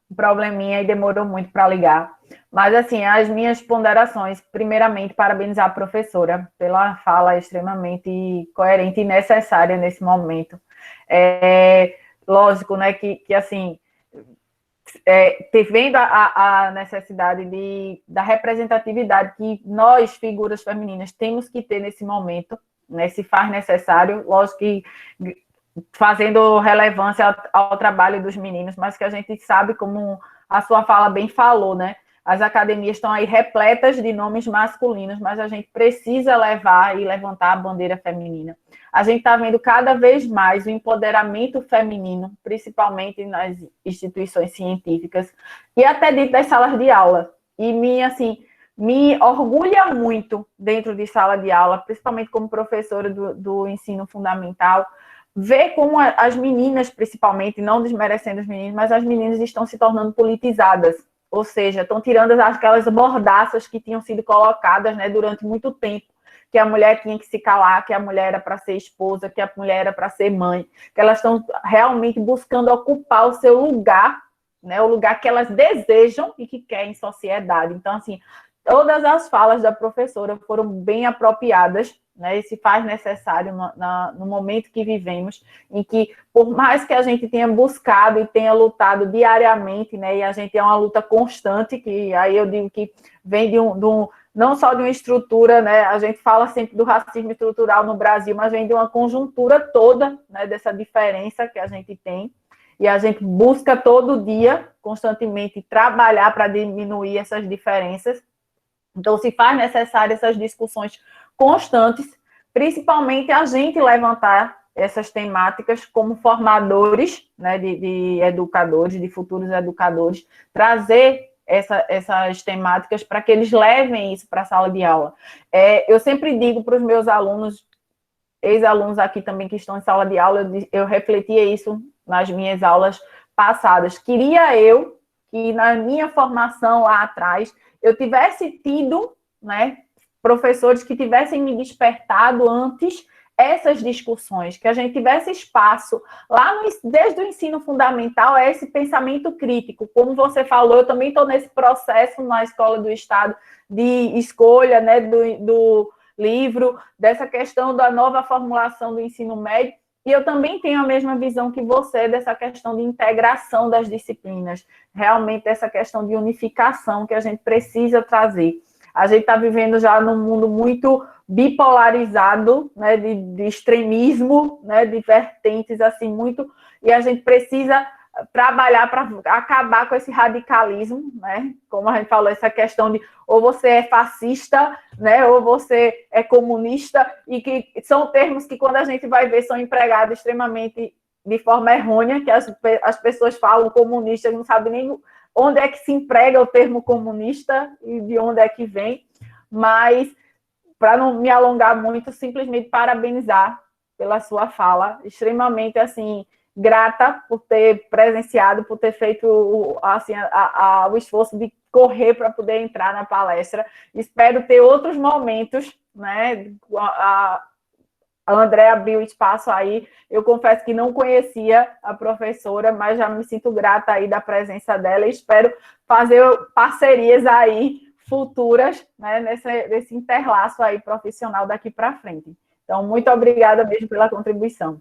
um probleminha e demorou muito para ligar. Mas, assim, as minhas ponderações, primeiramente, parabenizar a professora pela fala extremamente coerente e necessária nesse momento. Lógico, né, que assim, vendo a necessidade da representatividade que nós, figuras femininas, temos que ter nesse momento, né, se faz necessário, lógico que fazendo relevância ao trabalho dos meninos, mas que a gente sabe, como a sua fala bem falou, né? As academias estão aí repletas de nomes masculinos, mas a gente precisa levar e levantar a bandeira feminina. A gente está vendo cada vez mais o empoderamento feminino, principalmente nas instituições científicas e até dentro das salas de aula. E me orgulha muito dentro de sala de aula, principalmente como professora do ensino fundamental, ver como as meninas, principalmente, não desmerecendo os meninos, mas as meninas estão se tornando politizadas, ou seja, estão tirando aquelas mordaças que tinham sido colocadas, né, durante muito tempo, que a mulher tinha que se calar, que a mulher era para ser esposa, que a mulher era para ser mãe, que elas estão realmente buscando ocupar o seu lugar, né, o lugar que elas desejam e que querem em sociedade. Então, assim, todas as falas da professora foram bem apropriadas, né, e se faz necessário no momento que vivemos, em que, por mais que a gente tenha buscado e tenha lutado diariamente, né, e a gente é uma luta constante, que aí eu digo que vem não só de uma estrutura, né, a gente fala sempre do racismo estrutural no Brasil, mas vem de uma conjuntura toda, né, dessa diferença que a gente tem, e a gente busca todo dia, constantemente, trabalhar para diminuir essas diferenças. Então, se faz necessário essas discussões constantes, principalmente a gente levantar essas temáticas como formadores, né, de educadores, de futuros educadores, trazer essas temáticas para que eles levem isso para a sala de aula. Eu sempre digo para os meus alunos, ex-alunos aqui também que estão em sala de aula, eu refletia isso nas minhas aulas passadas. Queria eu que na minha formação lá atrás eu tivesse tido, né, professores que tivessem me despertado antes essas discussões, que a gente tivesse espaço lá desde o ensino fundamental a esse pensamento crítico. Como você falou, eu também estou nesse processo na Escola do Estado de escolha, né, do livro, dessa questão da nova formulação do ensino médio, e eu também tenho a mesma visão que você dessa questão de integração das disciplinas, realmente essa questão de unificação que a gente precisa trazer. A gente está vivendo já num mundo muito bipolarizado, né, de extremismo, né, de vertentes assim muito, e a gente precisa trabalhar para acabar com esse radicalismo, né? Como a gente falou, essa questão de ou você é fascista, né, ou você é comunista, e que são termos que quando a gente vai ver são empregados extremamente de forma errônea, que as pessoas falam comunista, não sabem nem onde é que se emprega o termo comunista e de onde é que vem, mas para não me alongar muito, simplesmente parabenizar pela sua fala, extremamente assim grata por ter presenciado, por ter feito assim, o esforço de correr para poder entrar na palestra. Espero ter outros momentos, né? A André abriu espaço aí. Eu confesso que não conhecia a professora, mas já me sinto grata aí da presença dela e espero fazer parcerias aí futuras, né, nesse interlaço aí profissional daqui para frente. Então, muito obrigada mesmo pela contribuição.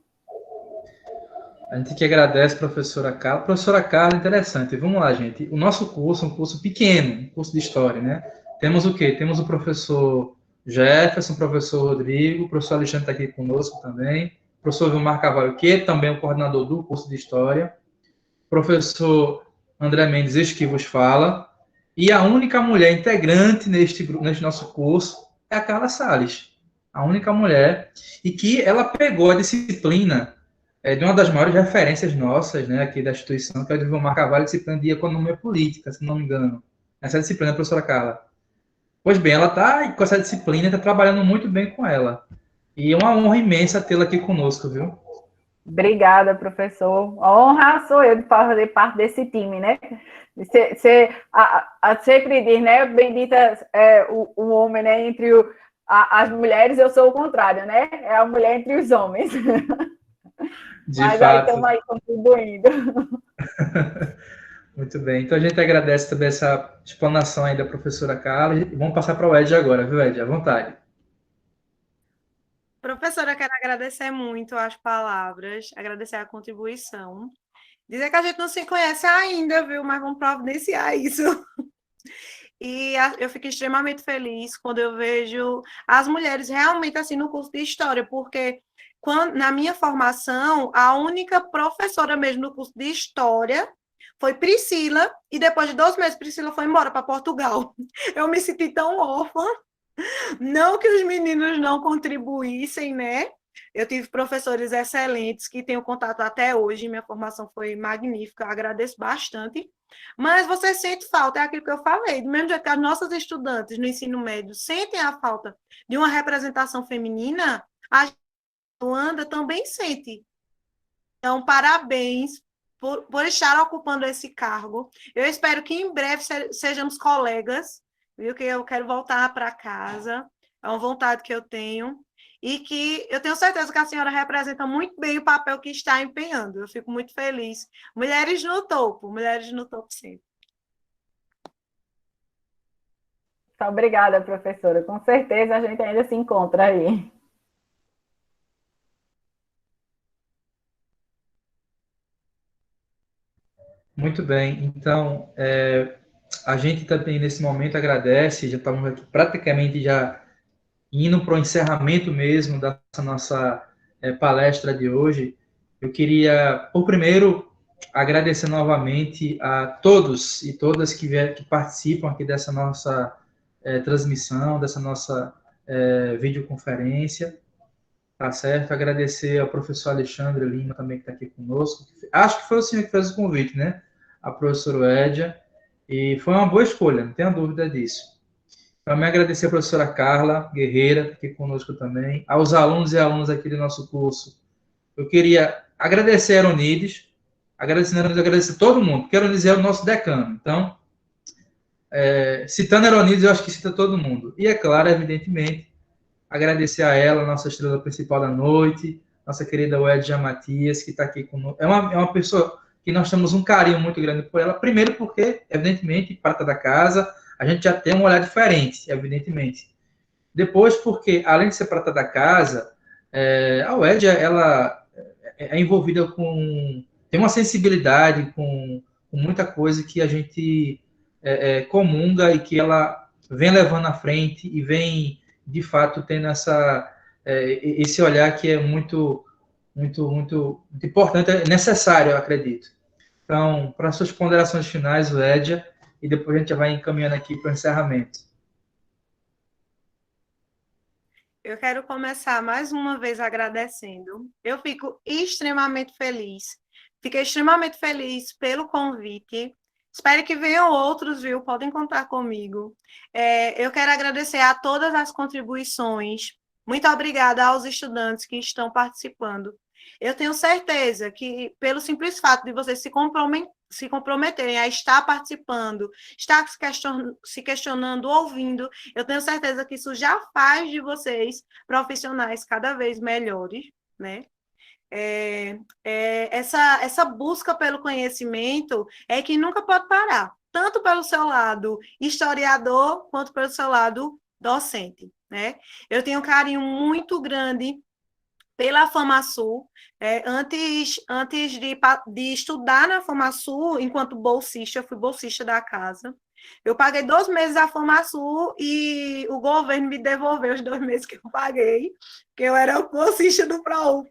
A gente que agradece, professora Carla. Professora Carla, interessante. Vamos lá, gente. O nosso curso é um curso pequeno, um curso de História, né? Temos o quê? Temos o professor Jefferson, o professor Rodrigo, o professor Alexandre está aqui conosco também, o professor Vilmar Carvalho, que também é o coordenador do curso de História, o professor André Mendes, este que vos fala, e a única mulher integrante neste nosso curso é a Carla Salles, a única mulher, e que ela pegou a disciplina de uma das maiores referências nossas, né, aqui da instituição, que é o Vilmar Carvalho, a disciplina de Economia Política, se não me engano. Essa disciplina, a professora Carla. Pois bem, ela está com essa disciplina, está trabalhando muito bem com ela. E é uma honra imensa tê-la aqui conosco, viu? Obrigada, professor. A honra sou eu de fazer parte desse time, né? Você sempre diz, né? Bendita o homem, né? Entre as mulheres, eu sou o contrário, né? É a mulher entre os homens. De Mas aí fato. estamos aí contribuindo. Muito bem. Então a gente agradece também essa explanação aí da professora Carla. E vamos passar para o Ed agora, viu, Ed? À vontade. Professora, eu quero agradecer muito as palavras, agradecer a contribuição. Dizer que a gente não se conhece ainda, viu? Mas vamos providenciar isso. E eu fico extremamente feliz quando eu vejo as mulheres realmente assim no curso de História, porque na minha formação, a única professora mesmo no curso de História foi Priscila, e depois de 2 meses, Priscila foi embora para Portugal. Eu me senti tão órfã. Não que os meninos não contribuíssem, né? Eu tive professores excelentes que tenho contato até hoje, minha formação foi magnífica, agradeço bastante. Mas você sente falta, é aquilo que eu falei, do mesmo jeito que as nossas estudantes no ensino médio sentem a falta de uma representação feminina, a Luanda também sente. Então, parabéns por estar ocupando esse cargo. Eu espero que em breve sejamos colegas, viu? Que eu quero voltar para casa, é uma vontade que eu tenho, e que eu tenho certeza que a senhora representa muito bem o papel que está empenhando. Eu fico muito feliz. Mulheres no topo sempre. Muito obrigada, professora. Com certeza a gente ainda se encontra aí. Muito bem. Então, a gente também, nesse momento, agradece, já estamos aqui praticamente já indo para o encerramento mesmo dessa nossa palestra de hoje. Eu queria, por primeiro, agradecer novamente a todos e todas que participam aqui dessa nossa transmissão, dessa nossa videoconferência, tá certo? Agradecer ao professor Alexandre Lima também, que está aqui conosco. Acho que foi o senhor que fez o convite, né? A professora Édia, e foi uma boa escolha, não tenha dúvida disso. Também agradecer a professora Carla Guerreira, aqui conosco também, aos alunos e alunas aqui do nosso curso. Eu queria agradecer a Aeronides, agradecer todo mundo, porque a Aeronides é o nosso decano. Então, citando a Aeronides, eu acho que cita todo mundo. E, é claro, evidentemente, agradecer a ela, nossa estrela principal da noite, nossa querida Wedja Matias, que está aqui conosco. É uma pessoa que nós temos um carinho muito grande por ela, primeiro porque, evidentemente, prata da casa, a gente já tem um olhar diferente, evidentemente. Depois, porque, além de ser prata da casa, a Wedja, ela é envolvida tem uma sensibilidade com muita coisa que a gente comunga e que ela vem levando à frente e vem, de fato, tendo esse olhar que é muito, muito, muito importante, é necessário, eu acredito. Então, para suas ponderações finais, Edja, e depois a gente vai encaminhando aqui para o encerramento. Eu quero começar mais uma vez agradecendo. Eu fico extremamente feliz. Fiquei extremamente feliz pelo convite. Espero que venham outros, viu? Podem contar comigo. Eu quero agradecer a todas as contribuições. Muito obrigada aos estudantes que estão participando. Eu tenho certeza que, pelo simples fato de vocês se comprometerem a estar participando, estar se questionando, ouvindo, eu tenho certeza que isso já faz de vocês profissionais cada vez melhores, né? Essa busca pelo conhecimento é que nunca pode parar, tanto pelo seu lado historiador, quanto pelo seu lado docente, né? Eu tenho um carinho muito grande pela FamaSul. Antes de estudar na FamaSul, enquanto bolsista, eu fui bolsista da casa. Eu paguei 2 meses a FamaSul e o governo me devolveu os 2 meses que eu paguei, porque eu era bolsista do ProUF.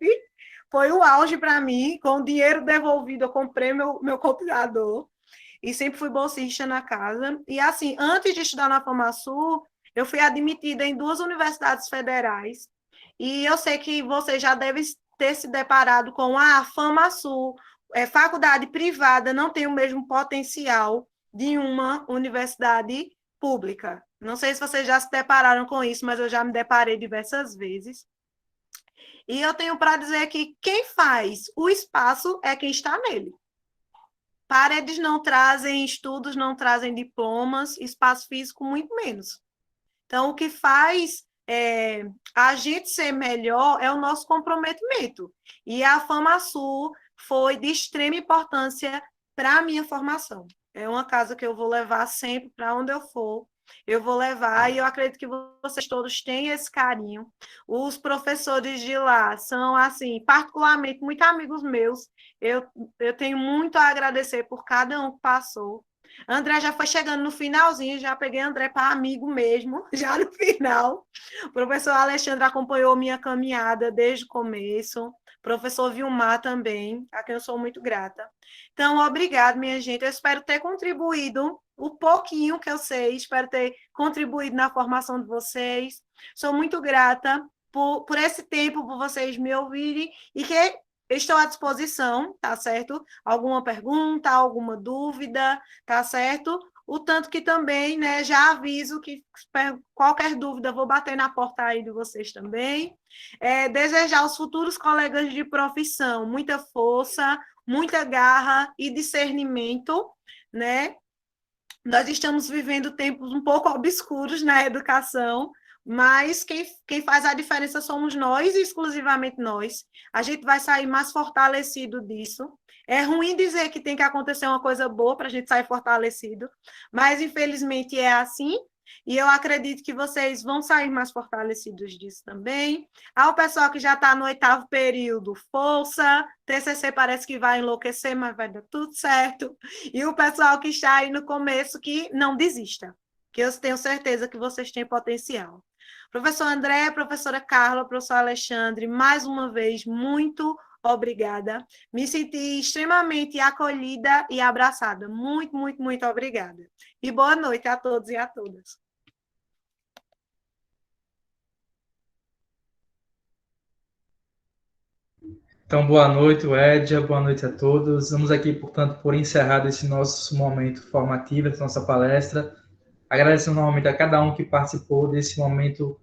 Foi o auge para mim. Com o dinheiro devolvido, eu comprei meu computador e sempre fui bolsista na casa. E, assim, antes de estudar na FamaSul, eu fui admitida em 2 universidades federais. E eu sei que você já deve ter se deparado com a FamaSul. Faculdade privada não tem o mesmo potencial de uma universidade pública. Não sei se vocês já se depararam com isso, mas eu já me deparei diversas vezes. E eu tenho para dizer que quem faz o espaço é quem está nele. Paredes não trazem estudos, não trazem diplomas, espaço físico muito menos. Então, o que faz a gente ser melhor é o nosso comprometimento. E a FamaSul foi de extrema importância para a minha formação. É uma casa que eu vou levar sempre para onde eu for. Eu vou levar, e eu acredito que vocês todos têm esse carinho. Os professores de lá são, assim, particularmente, muito amigos meus. Eu tenho muito a agradecer por cada um que passou. André já foi chegando no finalzinho, já peguei André para amigo mesmo, já no final. O professor Alexandre acompanhou minha caminhada desde o começo. Professor Vilmar também, a quem eu sou muito grata. Então, obrigado, minha gente. Eu espero ter contribuído o pouquinho que eu sei, espero ter contribuído na formação de vocês. Sou muito grata por esse tempo, por vocês me ouvirem, e que estou à disposição, tá certo? Alguma pergunta, alguma dúvida, tá certo? O tanto que também, né, já aviso que qualquer dúvida, vou bater na porta aí de vocês também. Desejar aos futuros colegas de profissão muita força, muita garra e discernimento, né? Nós estamos vivendo tempos um pouco obscuros na educação, mas quem faz a diferença somos nós, exclusivamente nós. A gente vai sair mais fortalecido disso. É ruim dizer que tem que acontecer uma coisa boa para a gente sair fortalecido, mas infelizmente é assim, e eu acredito que vocês vão sair mais fortalecidos disso também. Ao pessoal que já está no 8º período, força, TCC parece que vai enlouquecer, mas vai dar tudo certo. E o pessoal que está aí no começo, que não desista, que eu tenho certeza que vocês têm potencial. Professor André, professora Carla, professor Alexandre, mais uma vez, muito obrigada. Me senti extremamente acolhida e abraçada. Muito, muito, muito obrigada. E boa noite a todos e a todas. Então, boa noite, Edja, boa noite a todos. Vamos aqui, portanto, por encerrado esse nosso momento formativo, essa nossa palestra. Agradecendo novamente a cada um que participou desse momento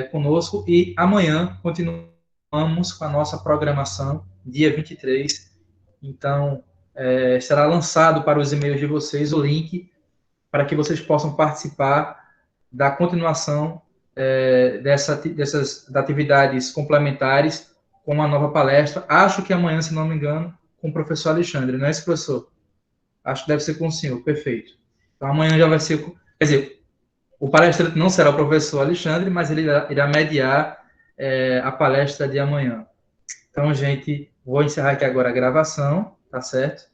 conosco, e amanhã continuamos com a nossa programação, dia 23. Então, será lançado para os e-mails de vocês o link para que vocês possam participar da continuação dessas atividades complementares com uma nova palestra. Acho que amanhã, se não me engano, com o professor Alexandre, não é esse, professor? Acho que deve ser com o senhor, perfeito. Então, amanhã já vai ser... Quer dizer, o palestrante não será o professor Alexandre, mas ele irá mediar a palestra de amanhã. Então, gente, vou encerrar aqui agora a gravação, tá certo?